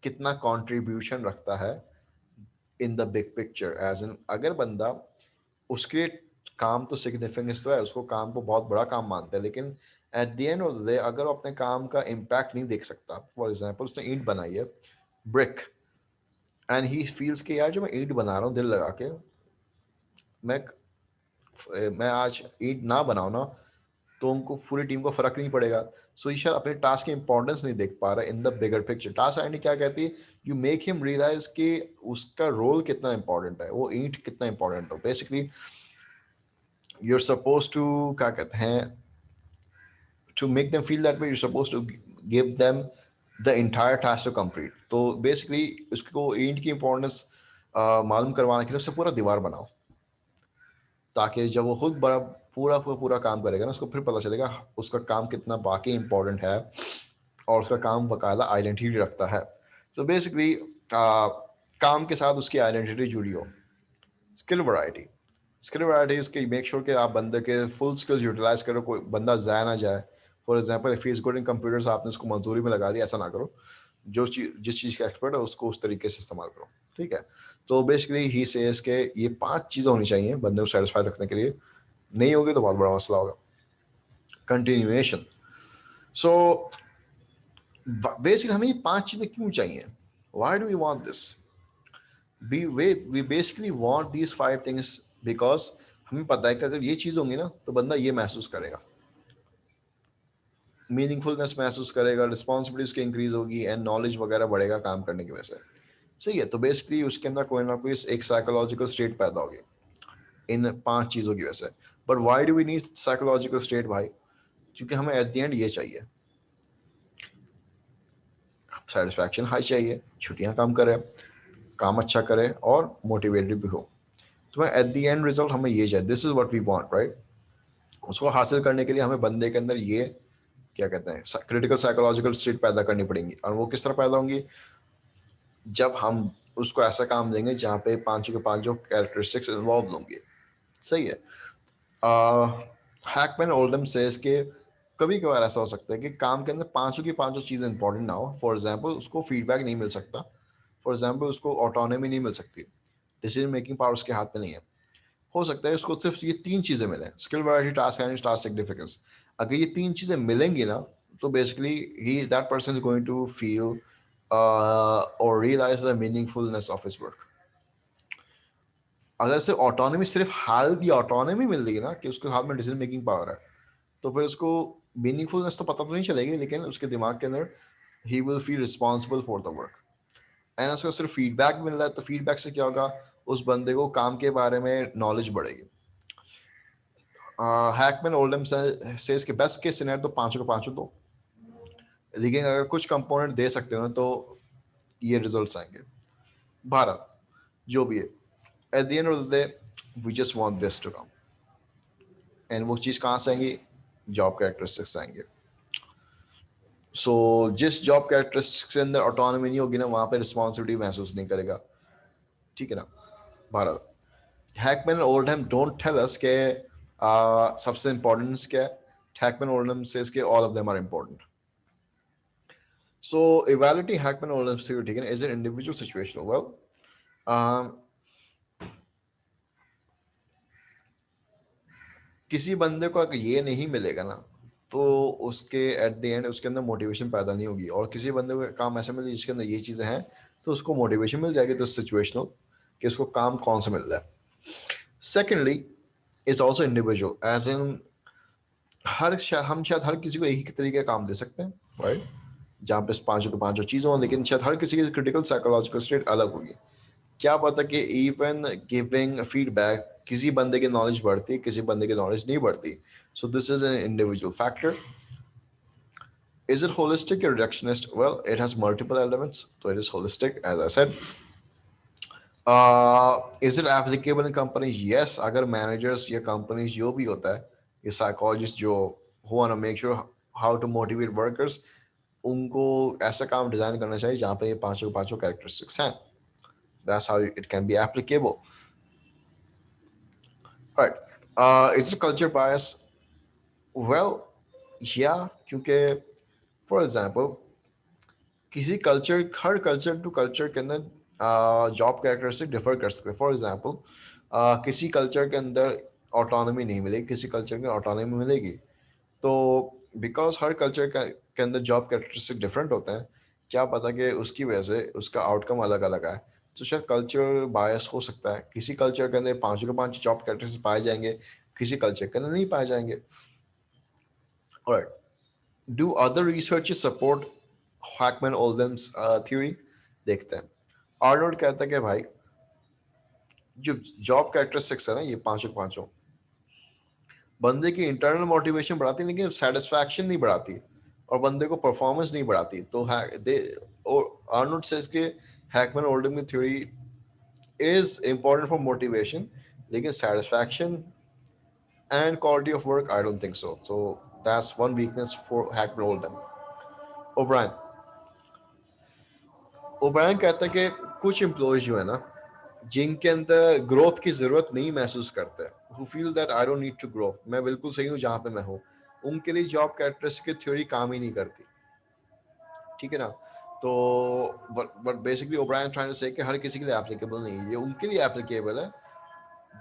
कितना कंट्रीब्यूशन रखता है in the big picture. As in अगर बंदा, उसके काम तो सिग्निफिकेंस तो है, उसको काम को बहुत बड़ा काम मानता है, लेकिन eight the end of the day अगर वो अपने काम का इम्पैक्ट नहीं देख सकता, फॉर एग्जाम्पल उसने ईंट बनाई है, ब्रिक, एंड ही फील्स कि यार जो मैं ईंट बना रहा हूँ दिल लगा के, मैं मैं आज ईंट ना बनाऊँ ना, तो उनको पूरी टीम को फर्क नहीं पड़ेगा। सो ये शायद अपने टास्क की इंपॉर्टेंस नहीं देख पा रहा in the bigger picture. Task identity क्या कहती है, यू मेक हिम रियलाइज कि उसका रोल कितना इंपॉर्टेंट है, वो ईंट कितना इंपॉर्टेंट हो। बेसिकली you're supposed to क्या कहते हैं, to make them feel that way you're supposed to give them the entire task to complete। तो बेसिकली उसको ईंट की इंपॉर्टेंस मालूम करवाने के लिए उससे पूरा दीवार बनाओ, ताकि जब वो खुद बड़ा पूरा पूरा पूरा काम करेगा ना, उसको फिर पता चलेगा उसका काम कितना बाकी इंपॉर्टेंट है और उसका काम बाकायदा आइडेंटिटी रखता है। तो बेसिकली काम के साथ उसकी आइडेंटिटी जुड़ी हो। स्किल वैरायटी, स्किल वैराइटीज की मेक श्योर कि आप बंदे के फुल स्किल्स यूटिलाइज करो, कोई बंदा ज़ाया ना जाए। For example if is good in computers, आपने उसको मजदूरी में लगा दिया, ऐसा ना करो। जो चीज जिस चीज़ का एक्सपर्ट है उसको उस तरीके से इस्तेमाल करो, ठीक है। तो बेसिकली ही सेज के ये 5 चीज़ें होनी चाहिए बंदे को सेटिस्फाइड रखने के लिए, नहीं होगी तो बहुत बड़ा मसला होगा। कंटिन्यूएशन, सो बेसिकली हमें ये 5 चीज़ें क्यों चाहिए, why do we want this, we basically want these 5 things because हमें पता है कि अगर ये चीज़ होंगी ना तो बंदा ये महसूस करेगा, मीनिंगफुलनेस महसूस करेगा, रिस्पॉन्सिबिलिटी उसकी इंक्रीज होगी एंड नॉलेज वगैरह बढ़ेगा काम करने की वजह से। सही है। तो बेसिकली उसके अंदर कोई ना कोई एक साइकोलॉजिकल स्टेट पैदा होगी इन 5 चीज़ों की वजह से। But why do we need psychological state भाई, क्योंकि हमें एट द एंड ये चाहिए, सेटिस्फैक्शन हाई चाहिए, छुट्टियां कम करें, काम अच्छा करें और मोटिवेटेड भी हो। तो एट द एंड रिजल्ट हमें ये चाहिए, this is what we want, right. उसको हासिल करने के लिए हमें बंदे के अंदर ये क्या कहते हैं क्रिटिकल साइकोलॉजिकल स्टेट पैदा करनी पड़ेंगी। और वो किस तरह पैदा होंगी, जब हम उसको ऐसा काम देंगे जहाँ पे 5 के 5 जो कैरेक्टरिस्टिक्स इन्वॉल्व होंगे। सही है। हैकमैन ओल्डम सेज के कभी कभार ऐसा हो सकता है कि काम के अंदर 5 की 5 चीज़ें इंपॉर्टेंट ना हो। फॉर एग्जाम्पल उसको फीडबैक नहीं मिल सकता, फॉर एग्जाम्पल उसको ऑटोनॉमी नहीं मिल सकती, डिसीजन मेकिंग पावर उसके हाथ में नहीं है। हो सकता है उसको सिर्फ ये 3 चीजें मिले, skill variety task and task significance. अगर ये 3 चीजें मिलेंगी ना तो basically he that person is going to feel और realise the meaningfulness of his work. अगर सिर्फ ऑटोनॉमी, सिर्फ हाल की ऑटोनॉमी मिल रही है ना कि उसके हाथ में डिसीजन मेकिंग पावर है, तो फिर उसको मीनिंगफुलनेस तो पता तो नहीं चलेगी, लेकिन उसके दिमाग के अंदर he will feel responsible for the work. And उसको सिर्फ फीडबैक मिल रहा है तो फीडबैक से क्या होगा, उस बंदे को काम के बारे में नॉलेज बढ़ेगी। हैकमैन ओल्डम सेज के बेस्ट केस सिनेरियो तो 5 को 5 दो, लेकिन अगर कुछ कंपोनेंट दे सकते हो ना तो ये रिजल्ट्स आएंगे। भारत जो भी है, at the end of the day we just want this to come, and वो चीज़ कहाँ से आएंगी, जॉब कैरेक्टरिस्टिक्स आएंगे। सो जिस जॉब कैरेक्टरिस्टिक्स के अंदर ऑटोनॉमी नहीं होगी ना, वहाँ पे रिस्पॉन्सिबिलिटी महसूस नहीं करेगा, ठीक है ना। Bharat, Hackman Oldham don't tell us के सबसे इंपॉर्टेंट क्या है। हैकमैन ओल्डहम सेज के all of them are important. So evaluating Hackman Oldham's theory taken is an individual situational. Well, um, किसी बंदे को अगर ये नहीं मिलेगा ना तो उसके एट द एंड उसके अंदर मोटिवेशन पैदा नहीं होगी, और किसी बंदे को काम ऐसा मिले जिसके अंदर ये चीज़ें हैं तो उसको मोटिवेशन मिल जाएगी। तो सिचुएशनल कि उसको काम कौन सा मिल रहा है। Secondly is also individual, as in हम शायद हर किसी को एक ही तरीके का काम दे सकते हैं, राइट, जहाँ पे 5 को 5 चीज़ हो, लेकिन शायद हर किसी की क्रिटिकल साइकोलॉजिकल स्टेट अलग होगी। क्या पता कि इवन गिविंग फीडबैक किसी बंदे की नॉलेज बढ़ती, किसी बंदे की नॉलेज नहीं बढ़ती। So this is an individual factor. Is it holistic या reductionist, well it has multiple elements, तो it is holistic as I said. Is it applicable in companies, yes. अगर मैनेजर्स या कंपनीज जो भी होता है, ये साइकोलॉजिस्ट जो who want to make sure how to motivate workers, उनको ऐसा काम डिजाइन करना चाहिए जहाँ पे ये 5 कैरेक्टरिस्टिक्स हैं। That's how it can be applicable. Right. Is it culture bias? Well, yeah, क्योंकि फॉर एग्जाम्पल किसी कल्चर, हर कल्चर टू कल्चर के अंदर जॉब कैरेक्टरिस्टिक डिफर कर सकते हैं। फॉर एग्जाम्पल किसी कल्चर के अंदर ऑटोनॉमी नहीं मिलेगी, किसी कल्चर के ऑटोनॉमी मिलेगी। तो बिकॉज हर कल्चर के अंदर जॉब कैरेक्टरिस्टिक डिफरेंट होते हैं, क्या पता कि उसकी वजह से उसका आउटकम अलग अलग आए। तो शायद कल्चर बायस हो सकता है, किसी कल्चर के अंदर 5 के 5 जॉब कैरेक्टरिस्टिक पाए जाएंगे, किसी कल्चर के अंदर नहीं पाए जाएंगे। Alright. Do other researchers support Hackman Oldham's theory? देखते हैं. आर्नोल्ड कहता है कि भाई जो जॉब कैरेक्टरिस्टिक्स है ना, ये पांचों पांचों बंदे की इंटरनल मोटिवेशन बढ़ाती है, लेकिन सेटिस्फैक्शन नहीं बढ़ाती और बंदे को परफॉर्मेंस नहीं बढ़ाती. तो आर्नोल्ड सेज के हैकमैन ओल्डहम की theory is important for motivation, लेकिन satisfaction and quality of work, I don't think so. So that's one weakness for Hackman Oldham. O'Brien. O'Brien कहता है कि कुछ एम्प्लॉयज जो है ना, जिनके अंदर ग्रोथ की जरूरत नहीं महसूस करते, who feel that I don't need to grow, मैं बिल्कुल सही हूँ जहाँ पे मैं हूँ, उनके लिए जॉब कैरेक्टरिस्टिक की थ्योरी काम ही नहीं करती. ठीक है ना. तो but basically O'Brien trying to say कि हर किसी के लिए एप्लीकेबल नहीं है, ये उनके लिए एप्लीकेबल है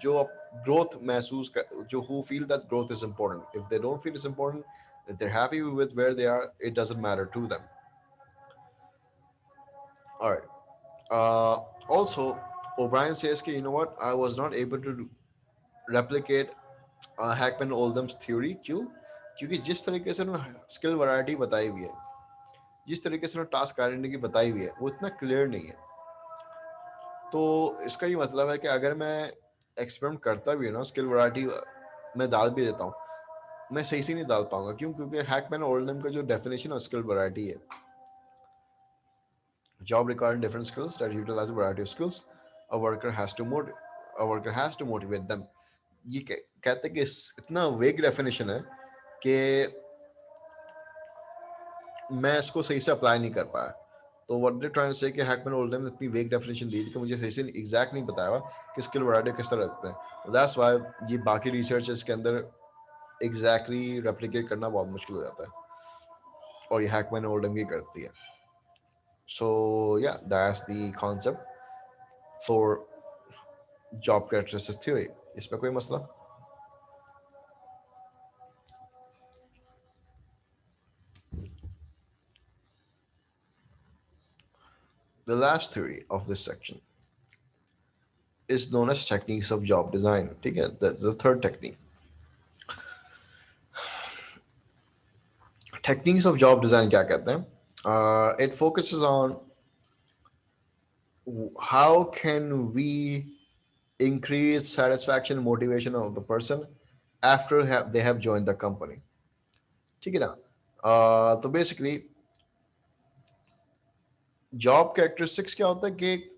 जो ग्रोथ महसूस कर, जो who feel that growth is important. If they don't feel it's important, if they're happy with where they are, it doesn't matter to them. All right. Also, O'Brien says, you know what, I was not able to replicate Hackman Oldham's theory. क्यों? क्योंकि जिस तरीके से उन्होंने skill variety बताई हुई है, जिस तरीके से उन्होंने टास्क करने की बताई हुई है, वो इतना क्लियर नहीं है. तो इसका ये मतलब है कि अगर मैं एक्सपेरिमेंट करता भी हूँ ना, स्किल वैरायटी मैं डाल भी देता हूँ, मैं सही से नहीं डाल पाऊंगा. क्यों? क्योंकि हैकमैन ओल्डहम का जो डेफिनेशन ऑफ स्किल वैरायटी है, job required different skills that utilise variety of skills, a worker has to motivate them. ये कहते हैं कि इतना वेग डेफिनेशन है कि मैं इसको सही से अप्लाई नहीं कर पाया. तो what they trying to say कि हैकमैन ओल्डहम ने इतनी वेग डेफिनेशन दी कि मुझे सही से एग्जैक्ट नहीं बताया कि स्किल वैरायटी किस तरह रखते हैं. दैट्स व्हाई ये बाकी रिसर्चर्स के अंदर एग्जैक्टली रेप्लिकेट करना बहुत मुश्किल हो जाता है, और ये हैकमैन ओल्डहम की करती है. सो या that's the concept for job characteristics theory. इसमें कोई मसला? The last theory of this section is known as techniques of job design. ठीक है, that's the third technique. Techniques of job design क्या कहते हैं? It focuses on how can we increase satisfaction and motivation of the person after they have joined the company. ठीक है ना. तो basically job characteristics क्या होता है कि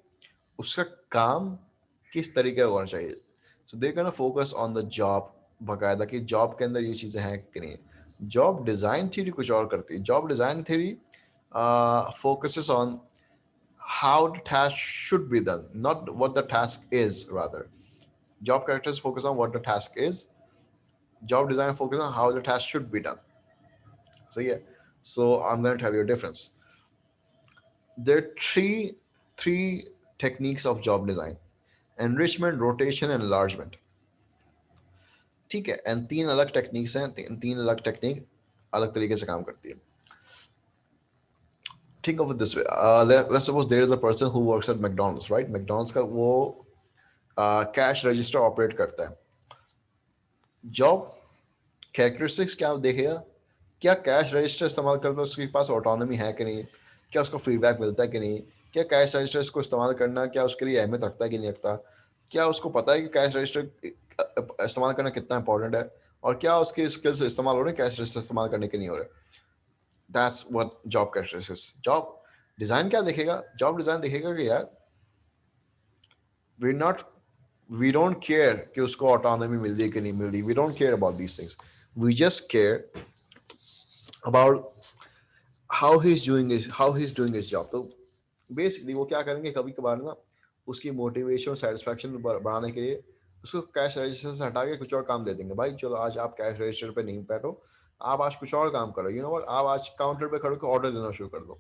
उसका काम किस तरीके का होना चाहिए. So they can focus on the job बाकायदा, कि जॉब के अंदर ये चीज़ें हैं कि नहीं. जॉब डिज़ाइन थ्योरी कुछ और करती है. Job design theory focuses on how the task should be done, not what the task is, rather. Job characters focus on what the task is. Job design focuses on how the task should be done. So yeah, so I'm going to tell you a difference. There are three techniques of job design: enrichment, rotation, and enlargement. ठीक है, and तीन अलग techniques हैं. तीन अलग technique अलग तरीके से काम करती है. Think of it this way. Let's suppose there is a person who works at McDonald's, right? McDonald's का वो कैश रजिस्टर ऑपरेट करता है. जॉब कैरेक्टरिस्टिक्स क्या देखेगा? क्या कैश रजिस्टर इस्तेमाल करता है उसके पास ऑटोनॉमी है कि नहीं, क्या उसको फीडबैक मिलता है कि नहीं, क्या कैश रजिस्टर को इस्तेमाल करना क्या उसके लिए अहमियत रखता है कि नहीं रखता, क्या उसको पता है कि कैश रजिस्टर इस्तेमाल करना कितना इंपॉर्टेंट है, और क्या उसके स्किल्स इस्तेमाल हो रहे हैं कैश रजिस्टर इस्तेमाल करने के नहीं हो रहे. That's what job characteristics. Job design क्या देखेगा? जॉब डिज़ाइन देखेगा कि यार we don't care कि उसको ऑटोनॉमी मिल रही कि नहीं मिल रही. We don't care about these things. We just care about how he's doing his job. तो बेसिकली वो क्या करेंगे, कभी कभार ना उसकी मोटिवेशन और सेटिस्फैक्शन बढ़ाने के लिए उसको कैश रजिस्टर से हटा के कुछ और काम दे देंगे. भाई चलो आज आप कैश रजिस्टर पे नहीं बैठो, आप आज कुछ और काम करो. यू नो व्हाट, आप आज काउंटर पे खड़े होकर ऑर्डर देना शुरू कर दो.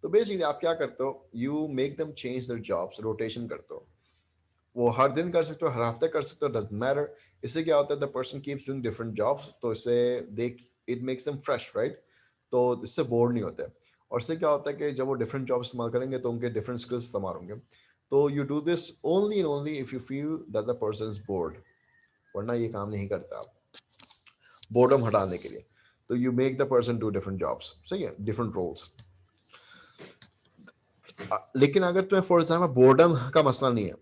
तो बेसिकली आप क्या करते हो, you make them change their jobs, rotation करते हो. वो हर दिन कर सकते हो, हर हफ्ते कर सकते हो, डजंट मैटर. इससे क्या होता है, the person keeps doing different jobs, तो इससे they it makes them fresh, right. तो इससे बोर नहीं होते. और इससे क्या होता है कि जब वो डिफरेंट जॉब इस्तेमाल करेंगे तो उनके डिफरेंट स्किल्स इस्तेमाल होंगे. तो you do this only and only if you feel that the person is board, वरना ये काम नहीं करता आप बोर्डम हटाने के लिए. तो you make the person do different jobs, सही है, डिफरेंट रोल्स। लेकिन अगर तुम्हें फॉर एग्जाम्पल बोर्डम का मसला नहीं है,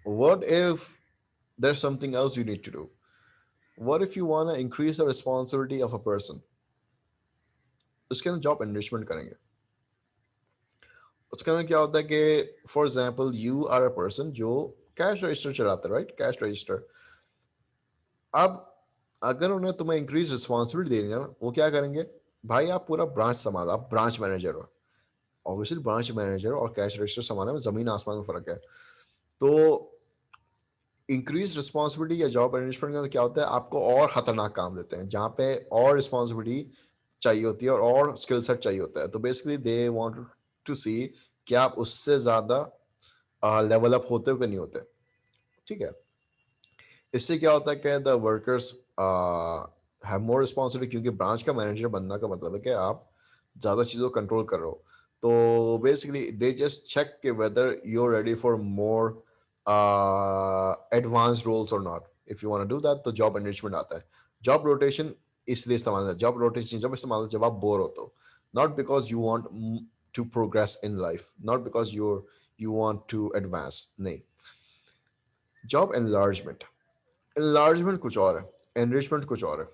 what if there something else you need to do, what if you want to increase the responsibility of a person, उसके अंदर जॉब एनरिचमेंट करेंगे। उसके अंदर क्या होता है कि for example you are a person जो कैश रजिस्टर चलाता है, राइट, कैश रजिस्टर। अब अगर उन्हें तुम्हें इंक्रीज रिस्पॉन्सिबिलिटी देनी है ना, वो क्या करेंगे, भाई आप पूरा ब्रांच संभालो, आप ब्रांच मैनेजर हो। ऑब्वियसली ब्रांच मैनेजर और कैश रजिस्टर संभालने में जमीन आसमान में फर्क है। तो इंक्रीज रिस्पॉन्सिबिलिटी या जॉब मैनेजमेंट का क्या होता है, आपको और खतरनाक काम देते हैं जहाँ पे और रिस्पॉन्सिबिलिटी चाहिए होती है और स्किल सेट चाहिए होता है। तो बेसिकली दे वांट टू सी कि आप उससे ज़्यादा लेवल अप होते हो कि नहीं होते, ठीक है। इससे क्या होता है कि the workers have more responsibility, क्योंकि ब्रांच का मैनेजर बनना का मतलब है कि आप ज़्यादा चीज़ों को कंट्रोल कर रहे हो। तो बेसिकली दे जस्ट चेक कि whether you are ready for more advance roles और not. If you want to do that तो जॉब एनरिचमेंट आता है। जॉब रोटेशन इसलिए इस्तेमाल होता है, जॉब रोटेशन जब इस्तेमाल होता है जब आप बोर होते हो, not because you want to progress in life, not because you want to advance, नहीं। जॉब एनलार्जमेंट, एनलार्जमेंट कुछ और है, एनरिचमेंट कुछ और है।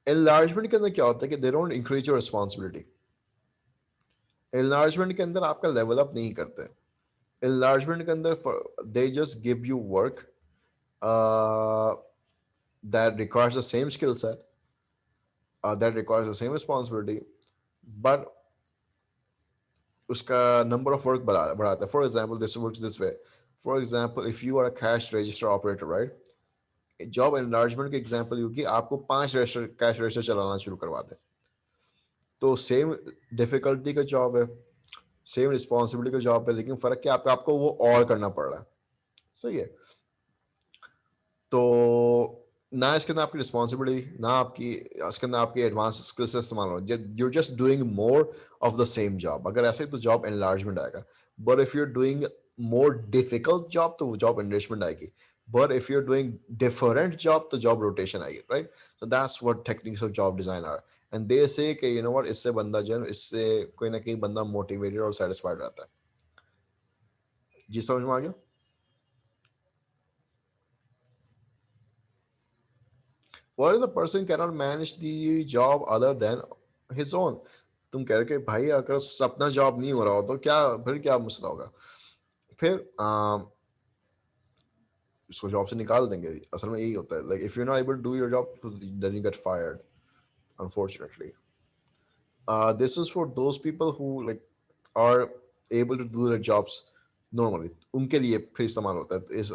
एनलार्जमेंट के अंदर क्या होता है कि they don't increase your responsibility. Enlargement के अंदर आपका लेवल अप नहीं करते। एनलार्जमेंट के अंदर they just give you work that requires the same skill set, that requires the same responsibility, but उसका number of work बढ़ाता है। For example, this works this way. For example, if you are a cash register operator, right? Job enlargement की example ये कि आपको 5 register cash register चलाना शुरू करवा दें, तो सेम डिफिकल्टी का जॉब है, सेम रिस्पॉन्सिबिलिटी का जॉब है, लेकिन फर्क क्या आपको वो और करना पड़ रहा है, सही है। तो ना इसके अंदर आपकी रिस्पॉन्सिबिलिटी, ना आपकी इसके अंदर आपकी एडवांस स्किल से इस्तेमाल हो, you're just doing more of the same job। अगर ऐसे तो जॉब एनलार्जमेंट आएगा। But if you are doing more difficult job तो जॉब एनरिचमेंट आएगी। But if you're doing different job तो job rotation आएगी, right? So that's what techniques of job design are. And they say कि you know what, इससे बंदा जो है इससे कोई ना कहीं बंदा motivated और satisfied रहता है। जी समझ में आ गया? What if the person cannot manage the job other than his own? तुम कह रहे कि भाई अगर अपना जॉब नहीं हो रहा हो तो क्या, फिर क्या मसला होगा? फिर इसको जॉब से निकाल देंगे। असल में यही होता है, like if you not able to do your job then you get fired, unfortunately. This is for those people who like are able to do their jobs normally, उनके लिए फिर इस्तेमाल होता है। इस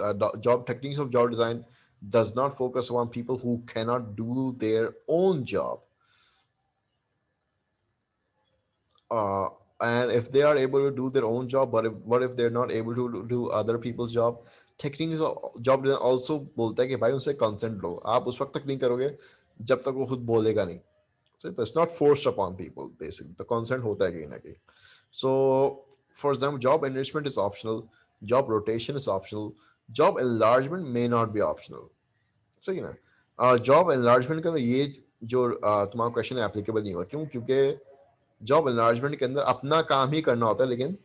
job techniques of job design does not focus on people who cannot do their own job. uh, and if they are able to do their own job, but what if they're not able to do other people's job? Techniques of job design also बोलता है कि भाई उनसे consent लो, आप उस वक्त तक नहीं करोगे जब तक वो खुद बोलेगा नहीं। So it's not forced upon people, basically the consent होता है कहीं ना कहीं। So for example, job enrichment is optional, job rotation is optional, job enlargement may not be optional, सही ना। जॉब एनलार्जमेंट का तो ये जो तुम्हारा क्वेश्चन है एप्लीकेबल नहीं होगा, क्यों? क्योंकि जॉब एनलार्जमेंट के अंदर अपना काम ही करना होता है, लेकिन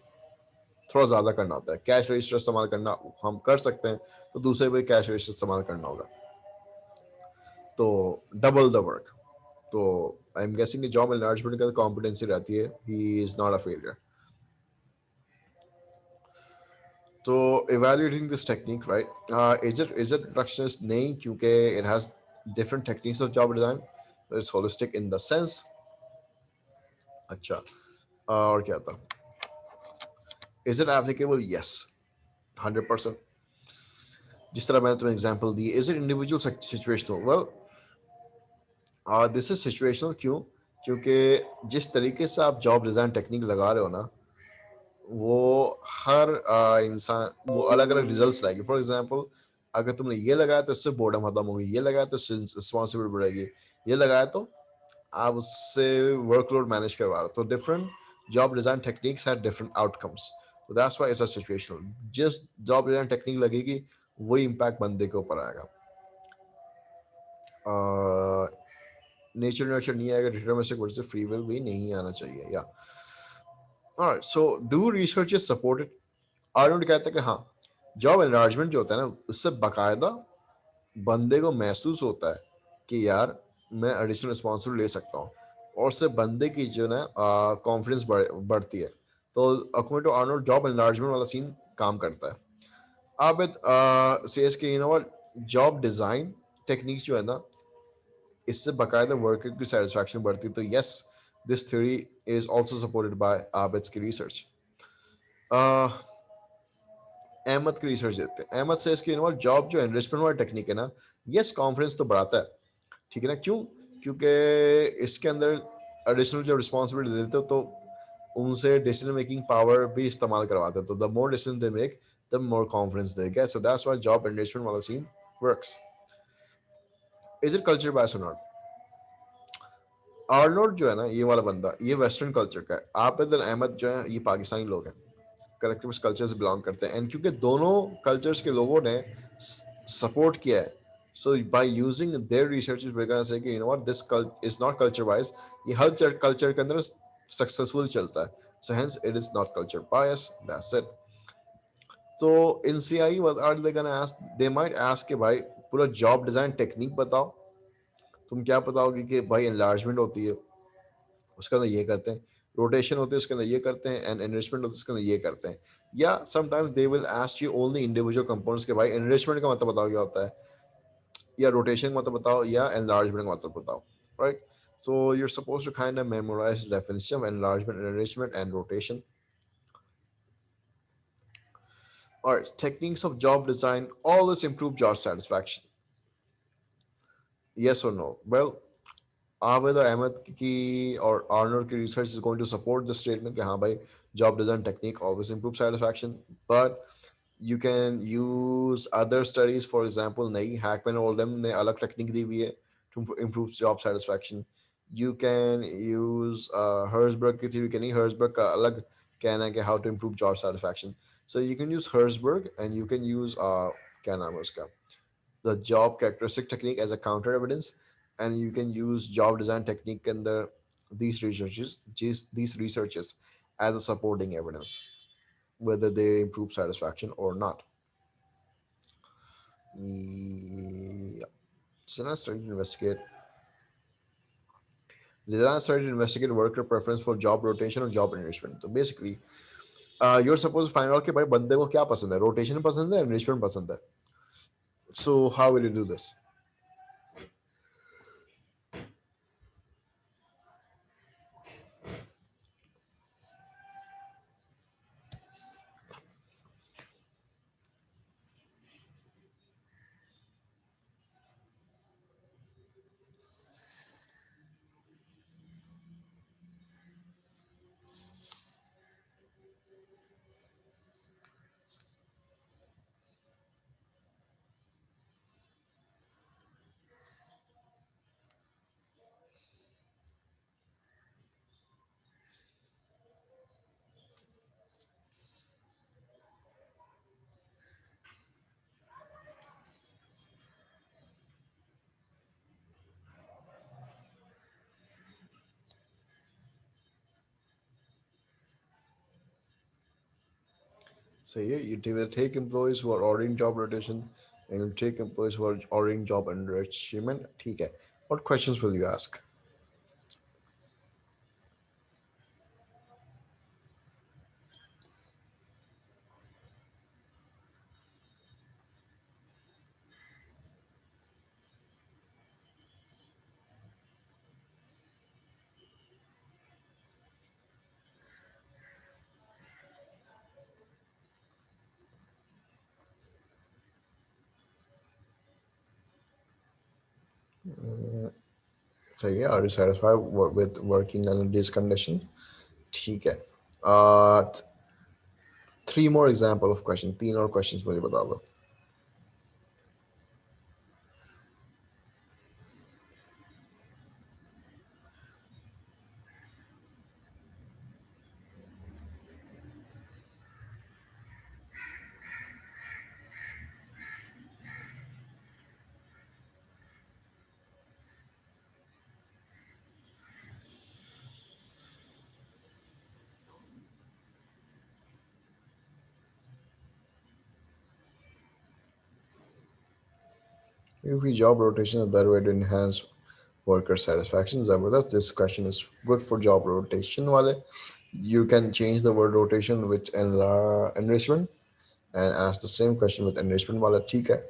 थोड़ा ज़्यादा करना होता है। कैश रजिस्टर इस्तेमाल करना हम कर सकते हैं, तो दूसरे को कैश रजिस्टर इस्तेमाल करना होगा, तो डबल द वर्क। तो I am guessing job enlargement का कॉम्पिटेंसी रहती है, he is not a failure. तो evaluating this technique, right? Is it reductionist? नहीं, क्योंकि it has different techniques of job design. It's holistic in the sense। अच्छा, और क्या था? Is it applicable? Yes, 100%। जिस तरह मैंने तुम्हें example the, is it individual situational? Well this is situational. क्यों? क्योंकि जिस तरीके से आप जॉब डिज़ाइन टेक्निक लगा रहे हो ना, वो हर इंसान वो अलग अलग रिजल्ट्स लाएगी। फॉर एग्जांपल, अगर तुमने ये लगाया तो इससे बोर्डम खत्म होगी, ये लगाया तो रिस्पॉन्सिबिलिटी बढ़ेगी, ये लगाया तो आप उससे वर्कलोड मैनेज करवा रहे हो। तो different job design techniques have different outcomes, तो that's why it's a situational. जिस जॉब डिज़ाइन टेक्निक लगेगी वही इम्पैक्ट बंदे के ऊपर आएगा। नेचर नर्चर नहीं आएगा, डिटरमिनिस्टिक वर्ड से फ्री विल भी नहीं आना चाहिए या। Alright, so do researchers support it? Arnold कहता है कि हाँ, जॉब एनलार्जमेंट जो होता है ना, उससे बाकायदा बंदे को महसूस होता है कि यार मैं एडिशनल रिस्पॉन्सिबिलिटी ले सकता हूँ, और उससे बंदे की जो ना कॉन्फिडेंस बढ़ती है। तो according to Arnold job enlargement वाला सीन काम करता है। आबिद सेज के you know what, job design technique जो है ना, इससे बाकायदा वर्कर की सेटिस्फैक्शन बढ़ती है। तो yes, this theory is also supported by आबिद्स की रिसर्च। अहमद की रिसर्च देते हैं। अहमद से इसकी जॉब जो एनरिचमेंट वाला टेक्निक है ना, यस कॉन्फिडेंस तो बढ़ाता है, ठीक है ना? क्यों? क्योंकि इसके अंदर एडिशनल जब रिस्पॉन्सिबिलिटी देते हो तो उनसे डिसीजन मेकिंग पावर भी इस्तेमाल करवाते हैं। तो the more decision they make, the more confidence they get. So that's why job enrichment वाला scene works. Is it culture bias और नॉट? आर्नोल्ड जो है ना, ये वाला बंदा, ये वेस्टर्न कल्चर का है। आबिद और अहमद जो है, ये पाकिस्तानी लोग हैं, कलेक्टिविस्ट कल्चर से बिलोंग करते हैं। एंड क्योंकि दोनों कल्चर्स के लोगों ने सपोर्ट किया है, so by using their research we can say कि you know what, this is not culture wise, ये हर कल्चर के अंदर सक्सेसफुल चलता है। So hence it is not culture bias, that's it. तो in CI what are they gonna ask? They might ask कि भाई पूरा जॉब डिजाइन टेक्निक बताओ। तुम क्या बताओगे कि भाई एनलार्जमेंट होती है, उसके अंदर ये करते हैं, रोटेशन होती है उसके अंदर ये करते हैं, एंड एनरिचमेंट होती है उसके अंदर ये करते हैं। या sometimes they will ask you only individual components के, भाई एनरिचमेंट का मतलब बताओ क्या होता है, या रोटेशन का मतलब बताओ, या एनलार्जमेंट का मतलब बताओ, right? So you're supposed to kind of memorize the definition of enlargement, enrichment, and rotation. All right, techniques of job design always improve job satisfaction. Yes or no? Well, Abid और अहमद की और आर्नोल्ड की research is going to support the statement कि हाँ भाई, job design technique always improve satisfaction. But you can use other studies, for example नहीं, Hackman Oldham ने अलग टेक्निक दी हुई है to improve job satisfaction. You can use Herzberg की थ्योरी, के नहीं, हर्सबर्ग का अलग कहना है कि how to improve job satisfaction. So you can use Herzberg and you can use क्या नाम है उसका, the job characteristic technique as a counter evidence, and you can use job design technique and these researches as a supporting evidence whether they improve satisfaction or not. Yeah. So now started to investigate. Then started to investigate worker preference for job rotation or job enrichment. So basically, you're supposed to find out कि भाई बंदे को क्या पसंद है, rotation पसंद है, enrichment पसंद है. So how will you do this? So yeah, you will take employees who are ordering job rotation, and you'll take employees who are ordering job enrichment. ठीक है. What questions will you ask? So yeah, are you satisfied with working under this condition? ठीक है. Uh, three more example of question. तीन और questions मुझे बता दो. Maybe job rotation is a better way to enhance worker satisfaction. Zabardast. This question is good for job rotation. Wale. You can change the word rotation with enrichment and ask the same question with enrichment. Wale. ठीक है.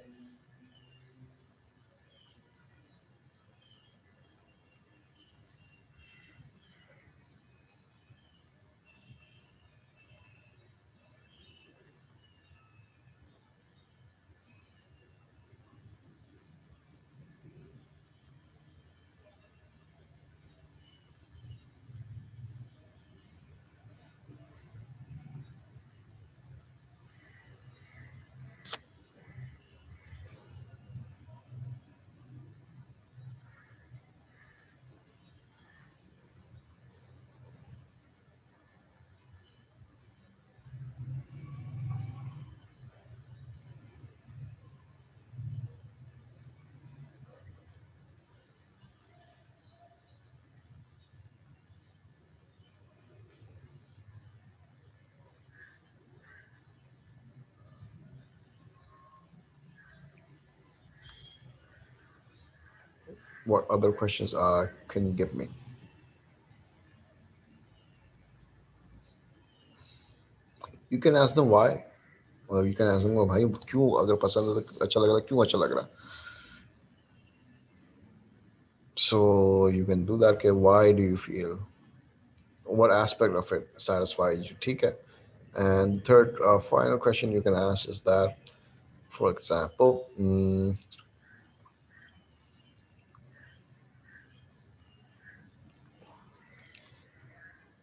What other questions can you give me? You can ask them why. Or you can ask them भाई क्यों अगर पसंद है तो अच्छा लग रहा है क्यों अच्छा लग रहा है. So you can do that. Okay, why do you feel? What aspect of it satisfies you? ठीक है. And third, final question you can ask is that, for example,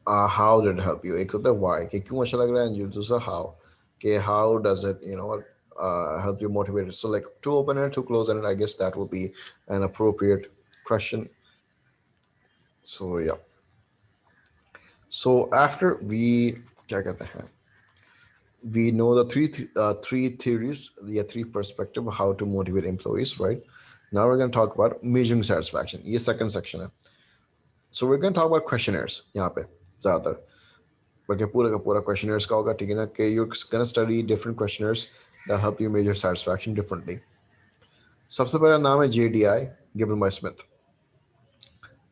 how did it help you? एक होता है why कि क्यों अच्छा लग रहा है, and दूसरा how कि how does it help you motivate it. So like too open ended, too close ended. I guess that would be an appropriate question. So yeah. So after we क्या कहते हैं, we know the three theories, the three perspective of how to motivate employees, right? Now we're going to talk about measuring satisfaction. ये second section है. So we're going to talk about questionnaires यहाँ पे ज़्यादातर. बल्कि पूरा का पूरा questionnaires का होगा, ठीक है ना, कि you're going to study different questionnaires that help you measure satisfaction differently. सबसे पहला नाम है JDI, given by Smith.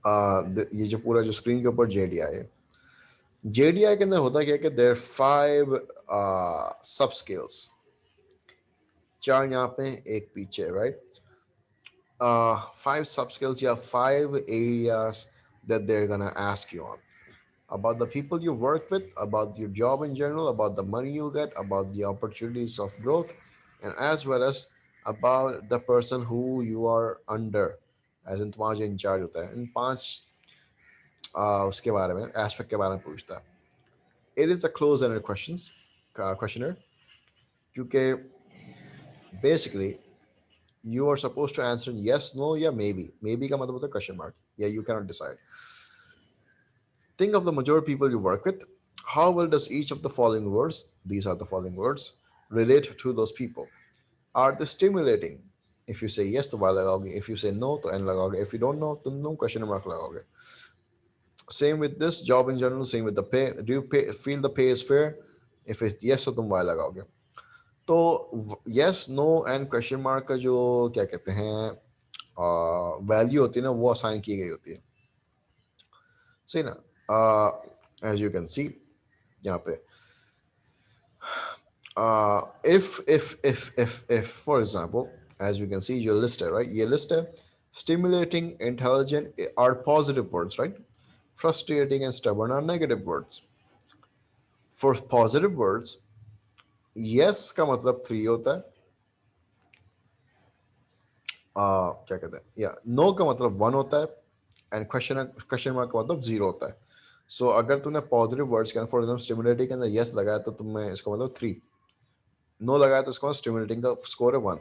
ये जो पूरा जो स्क्रीन के ऊपर JDI है, JDI के अंदर होता क्या है कि there are 5 sub scales. 4 यहाँ पे एक पीछे, right? 5 sub skills. You have 5 areas that they're gonna ask you on, about the people you work with, about your job in general, about the money you get, about the opportunities of growth, and as well as about the person who you are under, as in तुम्हारा जो in charge होता है. इन 5 उसके बारे में aspect के बारे में पूछता है. It is a close-ended questionnaire क्योंकि basically you are supposed to answer yes, no, या maybe. Maybe का मतलब होता है question mark. Yeah, you cannot decide. Think of the majority of people you work with. How well does each of the following words, these are the following words, relate to those people? Are they stimulating? If you say yes, तो y लगाओगे. If you say no, तो n लगाओगे. If you don't know, तो no question mark लगाओगे. Same with this job in general. Same with the pay. Do you feel the pay is fair? If it's yes, तो तुम y लगाओगे. तो yes, no and question mark का जो क्या कहते हैं वैल्यू होती है ना, वो असाइन की गई होती है. सही ना. एज यू कैन सी यहाँ पे if for example, as you can see your list है, right? ये list है. Stimulating, intelligent are positive words, right? Frustrating and stubborn are negative words. For positive words, yes का मतलब 3 होता है. क्या कहते हैं या नो का मतलब 1 होता है, एंड क्वेश्चन मार्क का मतलब 0 होता है. सो अगर तुमने पॉजिटिव वर्ड्स के फॉर एग्जाम्पल स्टिमुलेटिंग के अंदर यस लगाया तो तुम्हें इसका मतलब 3, नो लगाया तो इसका मतलब स्टिमुलेटिंग का स्कोर है 1,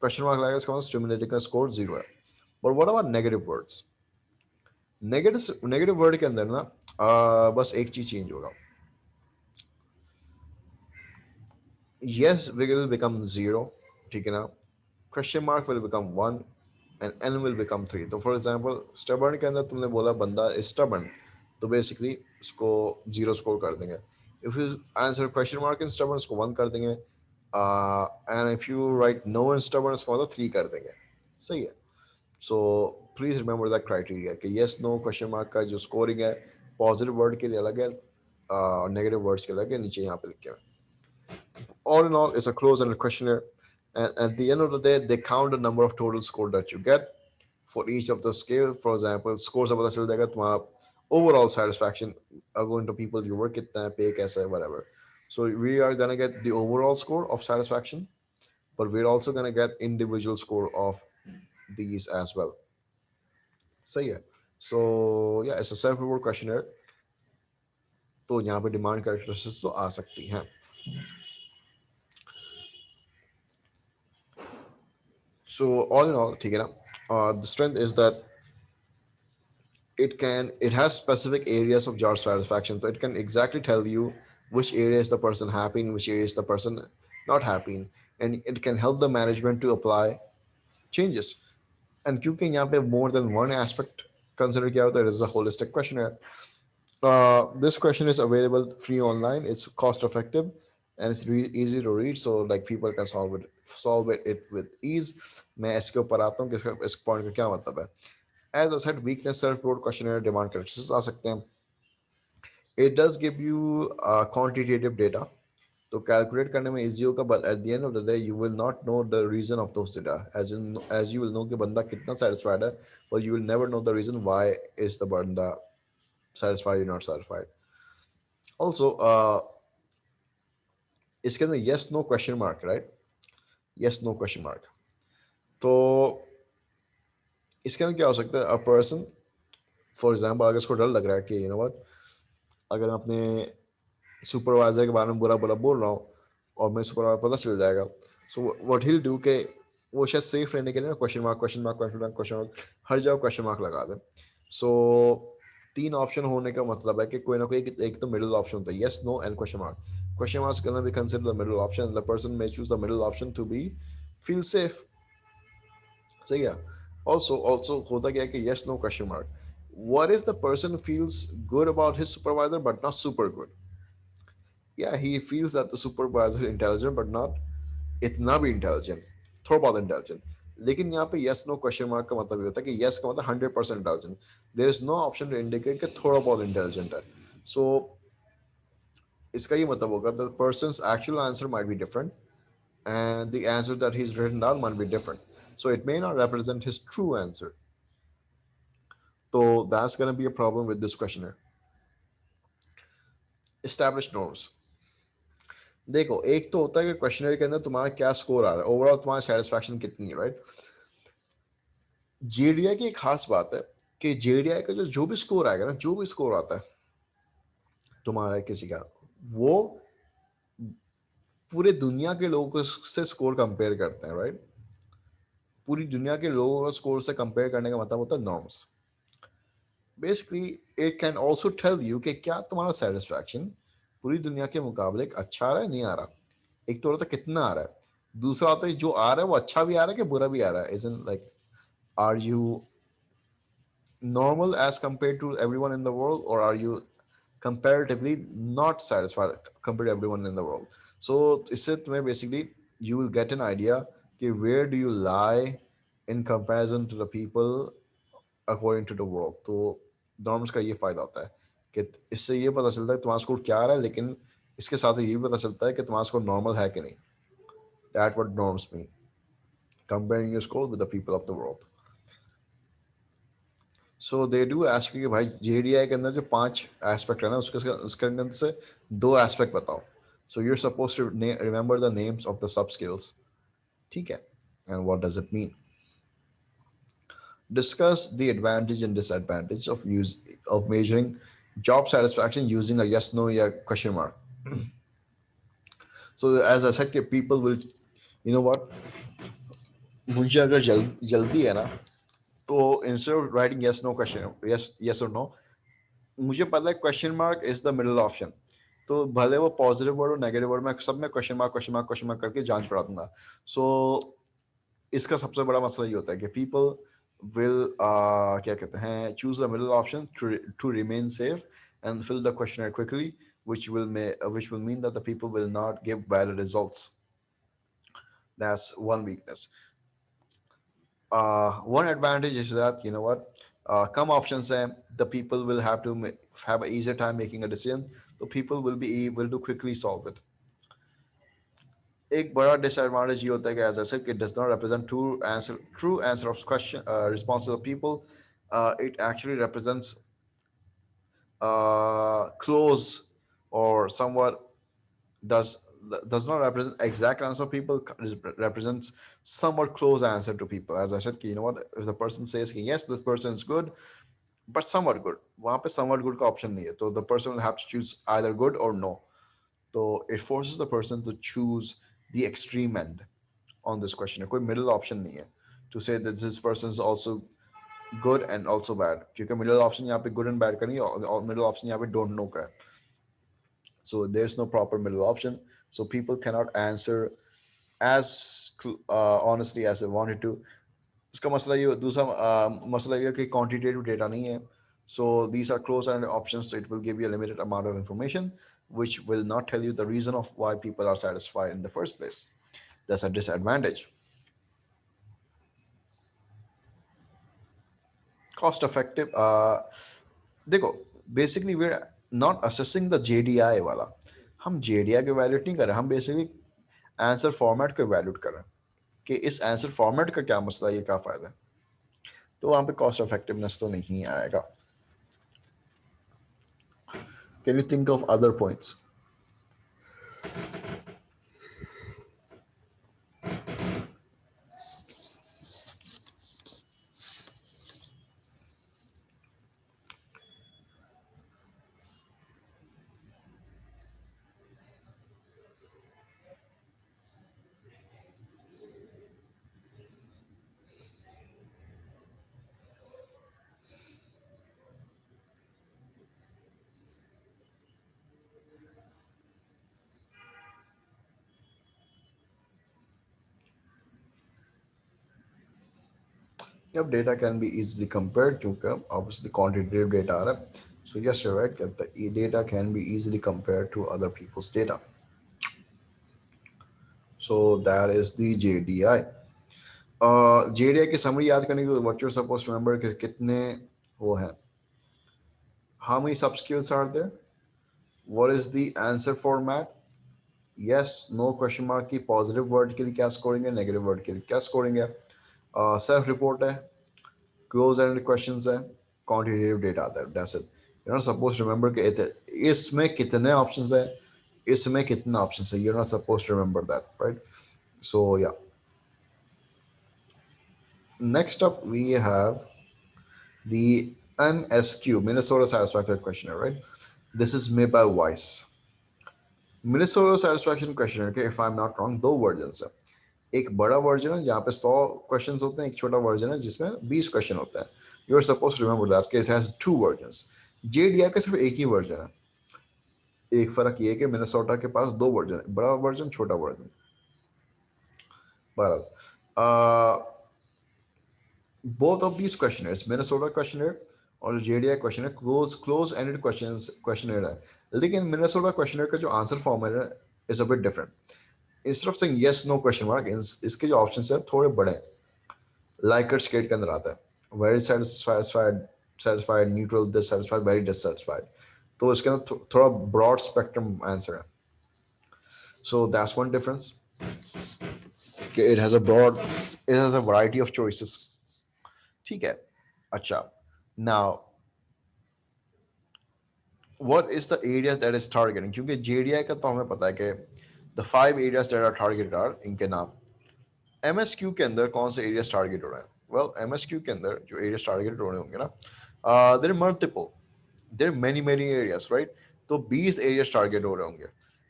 क्वेश्चन मार्क लगाया इसका मतलब स्टिमुलेटिंग का स्कोर 0 है. But what about negative words? Negative word के अंदर ना बस एक चीज चेंज होगा. यस विल बिकम 0, ठीक है ना. Question mark will become 1 and n will become 3. तो फॉर एग्जांपल स्टबर्न के अंदर तुमने बोला बंदा इज स्टबर्न, तो बेसिकली उसको 0 स्कोर कर देंगे. If you answer question mark in stubborn, उसको 1 कर देंगे. And if you write no and stubborn, इसका मतलब 3 कर देंगे. सही है. So please remember that criteria कि यस नो क्वेश्चन मार्क का जो स्कोरिंग है पॉजिटिव वर्ड के लिए अलग है, नेगेटिव वर्ड्स के अलग है. नीचे यहाँ पे लिखे हुए. All in all, it's a close-ended questionnaire, and at the end of the day, they count the number of total score that you get for each of the scale. For example, scores of the overall satisfaction according to people you work with, pay, kaisa, whatever. So we are gonna get the overall score of satisfaction, but we're also gonna get individual score of these as well. So yeah, it's a self-reward questionnaire. तो यहाँ पे demand characteristics तो आ सकती हैं. So all in all, ठीक है ना, the strength is that it has specific areas of job satisfaction, so it can exactly tell you which area is the person happy in, which area is the person not happy in, and it can help the management to apply changes. And क्योंकि यहाँ पे more than one aspect consider किया होता है, it is a holistic questionnaire. This question is available free online. It's cost effective and it's easy to read, so like people can solve it with ease. मैं इसके ऊपर आता हूँ कि इस पॉइंट का क्या मतलब है. As I said, weakness self-report questionnaire demand characteristics आ सकते हैं. It does give you quantitative data, तो कैलकुलेट करने में इजी होगा, but at the end of the day you will not know the reason of those data. As you will know कि बंदा कितना satisfied है, but you will never know the reason why is the banda satisfied or not satisfied. Also, इसके अंदर yes no question mark, right? Yes no question mark. तो इसके अंदर क्या हो सकता है, अ पर्सन फॉर एग्जाम्पल अगर इसको डर लग रहा है कि यू नो व्हाट, अगर मैं अपने सुपरवाइजर के बारे में बुरा बुरा बोल रहा हूँ और मैं सुपरवाइजर पता चल जाएगा, so what he will do के वो शायद सेफ रहने के लिए ना question mark question mark question mark question mark हर जगह क्वेश्चन मार्क लगा दे. सो 3 ऑप्शन होने का मतलब है कि कोई ना कोई एक तो मिडिल ऑप्शन होता है, yes no and question mark. Question mark can be considered the middle option. The person may choose the middle option to be feel safe. सही है. Also होता क्या है कि yes no question mark. What if the person feels good about his supervisor but not super good? Yeah, he feels that the supervisor is intelligent but not इतना भी intelligent, थोड़ा बहुत intelligent. लेकिन यहाँ पे yes no question mark का मतलब ये होता है कि yes का मतलब 100% intelligent. There is no option to indicate कि थोड़ा बहुत intelligent है. So इसका ये मतलब होगा the person's actual answer might be different and the answer that he's written down might be different. So it may not represent his true answer. So that's going to be a problem with this questionnaire. Established norms. देखो, एक तो होता है कि questionnaire के अंदर तुम्हारा क्या स्कोर आ रहा है, ओवरऑल तुम्हारी सेटिस्फैक्शन कितनी है, राइट. जेडीआई की एक खास बात है कि जेडीआई का जो भी स्कोर आएगा ना, जो भी स्कोर आता है तुम्हारा किसी का, वो पूरे दुनिया के लोगों से स्कोर कंपेयर करते हैं, राइट. पूरी दुनिया के लोगों का स्कोर से कंपेयर करने का मतलब होता है norms. Basically it can also tell you कि क्या तुम्हारा सेटिस्फैक्शन पूरी दुनिया के मुकाबले अच्छा आ रहा है, नहीं आ रहा. एक तो होता है कितना आ रहा है, दूसरा होता है जो आ रहा है वो अच्छा भी आ रहा है कि बुरा भी आ रहा है. Isn't like are you normal as compared to everyone in the world, or are you comparatively not satisfied compared to everyone in the world. So इससे तुम्हें basically you will get an idea कि where do you lie in comparison to the people according to the world. तो norms का ये फायदा होता है कि इससे ये पता चलता है तुम्हारा स्कोर क्या आ रहा है, लेकिन इसके साथ ये भी पता चलता है कि तुम्हारा स्कोर नॉर्मल है कि नहीं. That what norms mean, comparing your score with the people of the world. So they do ask कि भाई जेडीआई के अंदर जो 5 एस्पेक्ट है ना, उसके अंदर से 2 एस्पेक्ट बताओ. So you are suppose to remember the names of the sub skills. ठीक है. And what does it mean. Discuss the advantage and disadvantage of measuring job satisfaction using a yes no या question mark. So as I said, people will, you know what, मुझे अगर जल्दी है ना, तो instead of writing yes no question, yes or no, मुझे पता है question mark is the middle option. तो भले वो पॉजिटिव वर्ड और नेगेटिव वर्ड, मैं सब में question mark question mark question mark करके जांच पड़ा दूंगा. सो इसका सबसे बड़ा मसला ये होता है कि पीपल विल क्या कहते हैं, choose the middle option to remain safe and fill the questionnaire quickly, which will mean that the people will not give valid results. That's one weakness. One advantage is that, you know what, come options hai, the people will have to have an easier time making a decision, so people will be able to quickly solve it. एक बड़ा disadvantage ये होता है कि as I said it does not represent true answer of question responses of people. It actually represents close or somewhat does does not represent exact answer of people, represents somewhat close answer to people. As I said, you know what, if the person says yes, this person is good but somewhat good, वहाँ पे somewhat good का option नहीं है, so the person will have to choose either good or no. So it forces the person to choose the extreme end on this question. कोई middle option नहीं है to say that this person is also good and also bad, क्योंकि middle option यहाँ पे good and bad का नहीं है, और middle option यहाँ पे don't know का है. So there's no proper middle option. So people cannot answer as honestly as they wanted to. इसका मसला ये दूसरा मसला ये कि quantitative data नहीं है. So these are closed-ended options. So it will give you a limited amount of information, which will not tell you the reason of why people are satisfied in the first place. That's a disadvantage. Cost effective. देखो, basically we're not assessing the JDI वाला. हम JDI को evaluate नहीं कर रहे, हम basically answer format को evaluate कर रहे हैं कि इस आंसर फॉर्मेट का क्या मसला है, ये क्या फायदा है. तो वहाँ पे कॉस्ट इफेक्टिवनेस तो नहीं आएगा. Can you think of other points? Yep, data can be easily compared to obviously quantitative data आ रहा है. So yes, you're right that the data can be easily compared to other people's data. So that is the JDI. JDI की summary याद करने के लिए what you're supposed to remember कि कितने वो हैं. How many sub skills are there? What is the answer format? Yes, no question mark की positive word के लिए क्या scoring है, negative word के लिए क्या scoring है. Self report है, close ended questions है, quantitative data आता है. That's it. You're not supposed to remember कि इसमें कितने options है, इसमें कितने options है. You're not supposed to remember that, right? So yeah. Next up we have the MSQ, Minnesota Satisfaction Questionnaire, right? This is made by Weiss. Minnesota Satisfaction Questionnaire के if I'm not wrong दो versions है. एक बड़ा version है जहाँ पे 100 questions होते हैं, एक छोटा वर्जन है जिसमें 20 क्वेश्चन होते हैं. You are suppose to remember that कि it has two versions. JDI का सिर्फ एक ही वर्जन है. एक फर्क ये है कि मिनेसोटा के पास दो वर्जन है, बड़ा वर्जन छोटा वर्जन. बहरहाल both of these questionnaires, Minnesota questionnaire और JDI questionnaire close ended questionnaire है. लेकिन मिनेसोटा क्वेश्चनर का जो आंसर फॉर्म है is a bit different. Instead of saying yes no question mark, इसके जो ऑप्शंस हैं थोड़े बड़े हैं. लाइकर्ट स्केट के अंदर आता है. Very satisfied, satisfied, neutral, dissatisfied, very dissatisfied. तो इसके अंदर थोड़ा ब्रॉड स्पेक्ट्रम आंसर है. So that's one difference. It has a variety of choices. ठीक है. अच्छा, now what is the area that is targeting? क्योंकि JDI का तो हमें पता है कि the 5 areas that are targeted are इनके नाम. MSQ के अंदर कौन से areas target हो रहे हैं? Well, MSQ के अंदर जो areas targeted हो रहे होंगे ना, there are multiple, there are many areas, right? तो 20 areas target हो रहे होंगे.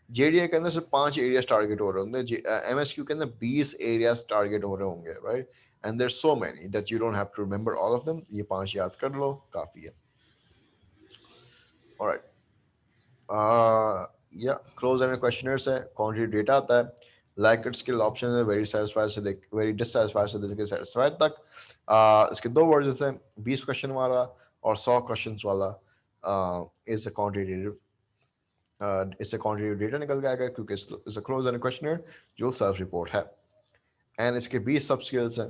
JDI के अंदर सिर्फ 5 areas target हो रहे होंगे. MSQ के अंदर 20 areas target हो रहे होंगे, right? And there's so many that you don't have to remember all of them. ये 5 याद कर लो, काफी है. All right. या क्लोज एंडेड क्वेश्चनर्स है, क्वांटिटी डेटा आता है, लाइक स्किल ऑप्शन है, वेरी सेटिस्फाइड से वेरी डिससेटिस्फाइड से लेकर सेटिस्फाइड तक. इसके दो वर्जन हैं, 20 क्वेश्चन वाला और 100 क्वेश्चंस वाला. इज अ क्वांटिटेटिव इससे क्वांटिटेटिव डेटा निकल के आएगा क्योंकि it's a close ended questionnaire जो सेल्फ रिपोर्ट है. एंड इसके 20 सब स्किल्स हैं,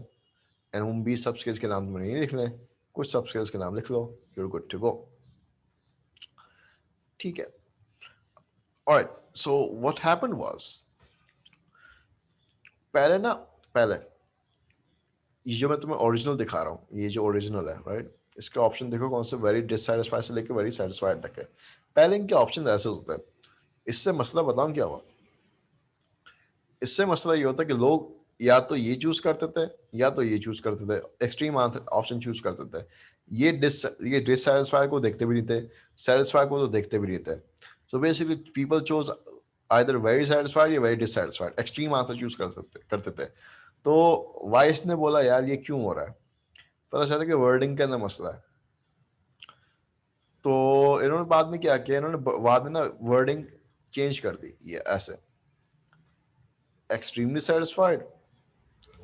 एंड उन 20 सब स्किल्स के नाम तुमने नहीं लिखने, कुछ सब स्किल्स के नाम लिख लो, you're good to go. ठीक है. Alright, so what happened was, पहले ना, पहले ये जो मैं तुम्हें ओरिजिनल दिखा रहा हूँ, ये जो ओरिजिनल है, राइट, इसके ऑप्शन देखो कौन से, वेरी डिससैटिस्फाइड से लेकर वेरी सेटिस्फाइड तक है. पहले इनके ऑप्शन ऐसे होते हैं. इससे मसला बताऊं क्या हुआ? इससे मसला ये होता है कि लोग या तो ये चूज करते थे या तो ये चूज करते थे, एक्सट्रीम आंसर ऑप्शन चूज करते थे. ये डिससैटिस्फाइड को देखते भी नहीं थे, सेटिस्फाइड को तो देखते भी नहीं थे. So basically people chose either very satisfied या very dissatisfied, extreme answer choose करते थे. तो वाइस ने बोला यार ये क्यों हो रहा है, पता चला कि वर्डिंग के अंदर मसला है. तो इन्होंने बाद में क्या किया, इन्होंने बाद में ना वर्डिंग चेंज कर दी, ये ऐसे, एक्सट्रीमली सेटिस्फाइड,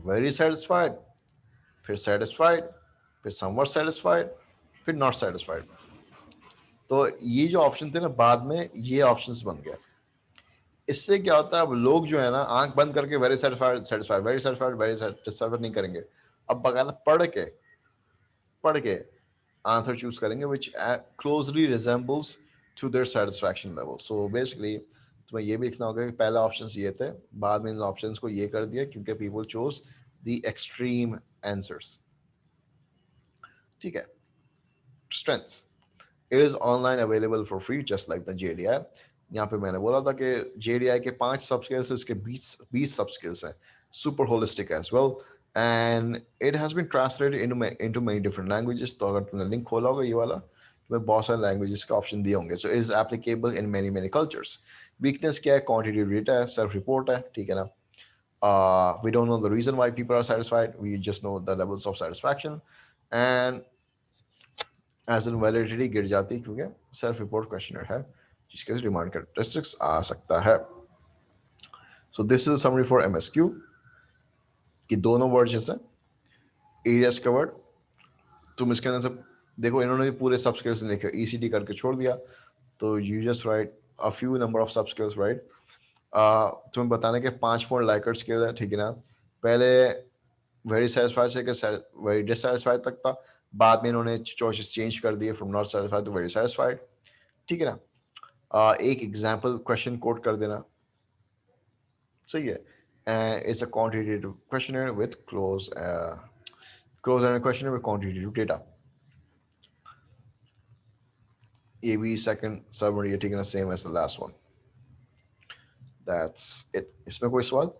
वेरी सेटिस्फाइड, फिर सेटिस्फाइड, फिर समवट सेटिस्फाइड, फिर नॉट सेटिस्फाइड. तो ये जो ऑप्शन थे ना, बाद में ये ऑप्शंस बन गए. इससे क्या होता है, अब लोग जो है ना आंख बंद करके very satisfied satisfied very satisfied very satisfied नहीं करेंगे, अब बकायदा पढ़ के आंसर चूज करेंगे which closely resembles to their satisfaction level. So basically तुम्हें ये भी लिखना होगा कि पहला ऑप्शंस ये थे, बाद में इन ऑप्शंस को ये कर दिया क्योंकि people chose the extreme answers. ठीक है. Strengths. It is online available for free just like the JDI. यहाँ पे मैंने बोला था कि JDI के 5 सब स्किल्स, इसके 20 सब स्किल्स हैं, super holistic as well, and it has been translated into many different languages. तो अगर तुमने लिंक खोला होगा ये वाला, तुम्हें बहुत सारे लैंग्वेजेस का ऑप्शन दिए होंगे. So it is applicable in many cultures. Weakness क्या है, quantitative data है, self report है, ठीक है ना. We don't know the reason why people are satisfied, we just know the levels of satisfaction, and as an validity गिर जाती क्योंकि सेल्फ रिपोर्ट क्वेश्चनर है जिसके डिमांड कैरेक्टरिस्टिक्स आ सकता है. सो this is summary for MSQ कि दोनों वर्जन्स हैं, एरियाज कवर्ड. तुम इसके अंदर से देखो, इन्होंने भी पूरे सब स्किल्स लिखे, ईसीडी करके छोड़ दिया. तो you just right a few number of सब स्किल्स, राइट. तुम्हें बताने के 5 पॉइंट लाइकर स्किल है, ठीक है ना. पहले वेरी सेटिस्फाइड से वेरी डिससेटिस्फाइड तक था, बाद में इन्होंने चॉइसेस चेंज कर दिए from not satisfied to very satisfied, ठीक है ना. एक एग्जांपल क्वेश्चन कोट कर देना, सही है. It's a quantitative questionnaire with close end questionnaire with quantitative data. ये भी सेकंड समरी है, ठीक है ना, same as the last one. That's it. इसमें कोई सवाल?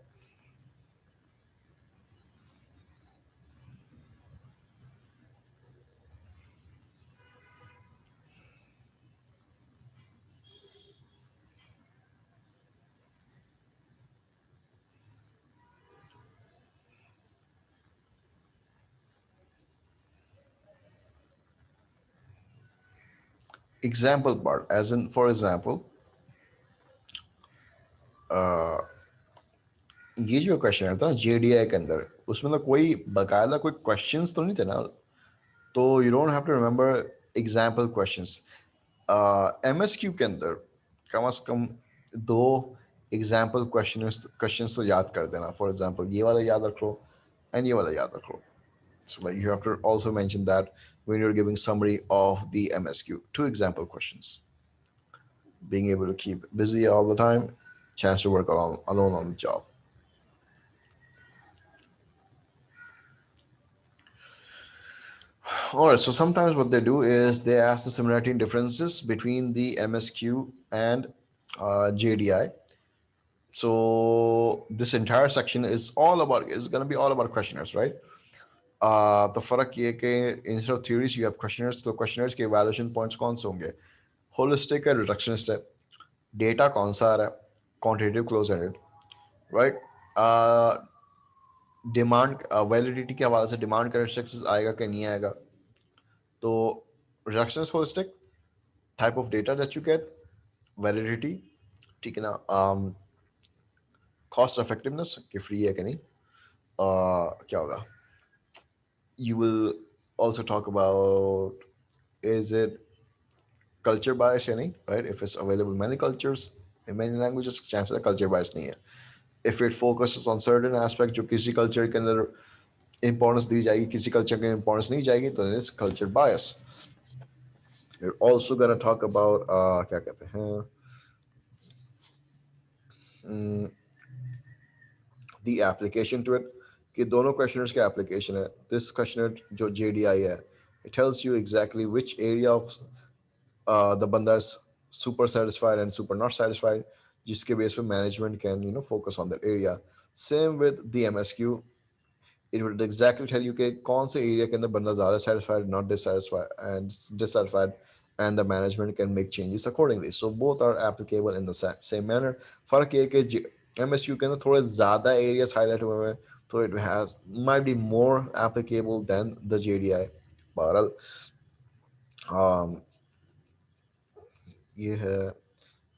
Example part, as in for example ये जो क्वेश्चन था ना जेडीआई के अंदर, उसमें तो कोई बकायदा कोई क्वेश्चंस तो नहीं थे ना, तो you don't have to remember example questions. MSQ के अंदर कम से कम 2 एग्जाम्पल क्वेश्चंस तो याद कर देना. फॉर एग्जाम्पल ये वाला याद रख लो एंड ये वाला याद रख लो. So like you have to also mention that when you're giving summary of the MSQ, 2 example questions. Being able to keep busy all the time, chance to work alone on the job. All right, so sometimes what they do is they ask the similarity and differences between the MSQ and JDI. So this entire section is going to be all about questionnaires, right? तो फर्क ये कि instead of theories you have questioners. तो questioners के evaluation points कौन से होंगे, holistic है, रिडक्शनिस्ट है, डेटा कौन सा आ रहा है, quantitative, close ended, right. Demand validity के हवाले से डिमांड कैरेक्टरिस्टिक्स आएगा कि नहीं आएगा. तो reductionist holistic, type of data that you get, validity, ठीक है ना, कॉस्ट इफेक्टिवनेस कि फ्री है कि नहीं, क्या होगा. You will also talk about, is it culture bias या नहीं, right? If it's available in many cultures, in many languages, chance है culture bias नहीं है. if it focuses on certain aspect जो किसी culture के अंदर importance दी जाएगी, किसी culture के importance नहीं जाएगी, तो it's culture bias. We're also gonna talk about क्या कहते हैं the application to it, कि दोनों questionnaires के application है. This questionnaire जो JDI है, it tells you exactly which area of the banda is super satisfied and super not satisfied, जिसके base पे management can focus on that area. Same with the MSQ, it will exactly tell you कि कौन से area के अंदर बंदा ज़्यादा satisfied, not dissatisfied, and the management can make changes accordingly. So both are applicable in the same manner. फर्क ये कि MSQ के अंदर थोड़े ज़्यादा areas highlight हुए हैं, so it might be more applicable than the JDI. बहरहाल ये है,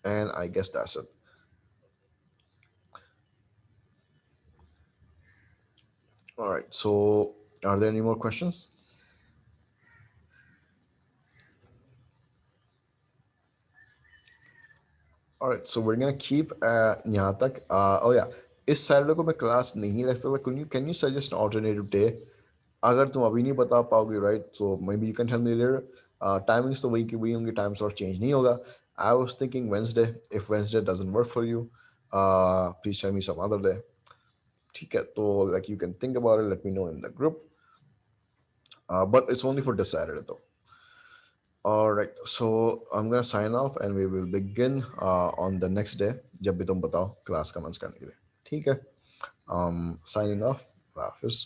and I guess that's it. All right, so are there any more questions? All right, so we're gonna keep यहाँ तक. Oh yeah, इस Saturday को मैं class नहीं ले सकता. Can you suggest an alternative day? अगर तुम अभी नहीं बता पाओगे, right? So maybe you can tell me later. Timings तो वही होंगे, time slot change नहीं होगा. I was thinking Wednesday. If Wednesday doesn't work for you, please tell me some other day. ठीक है, तो like you can think about it. Let me know in the group. But it's only for this Saturday though. All right, so I'm gonna sign off and we will begin on the next day. जब भी तुम बताओ class commence करने के लिए, ठीक है? Signing off. हाफिज़.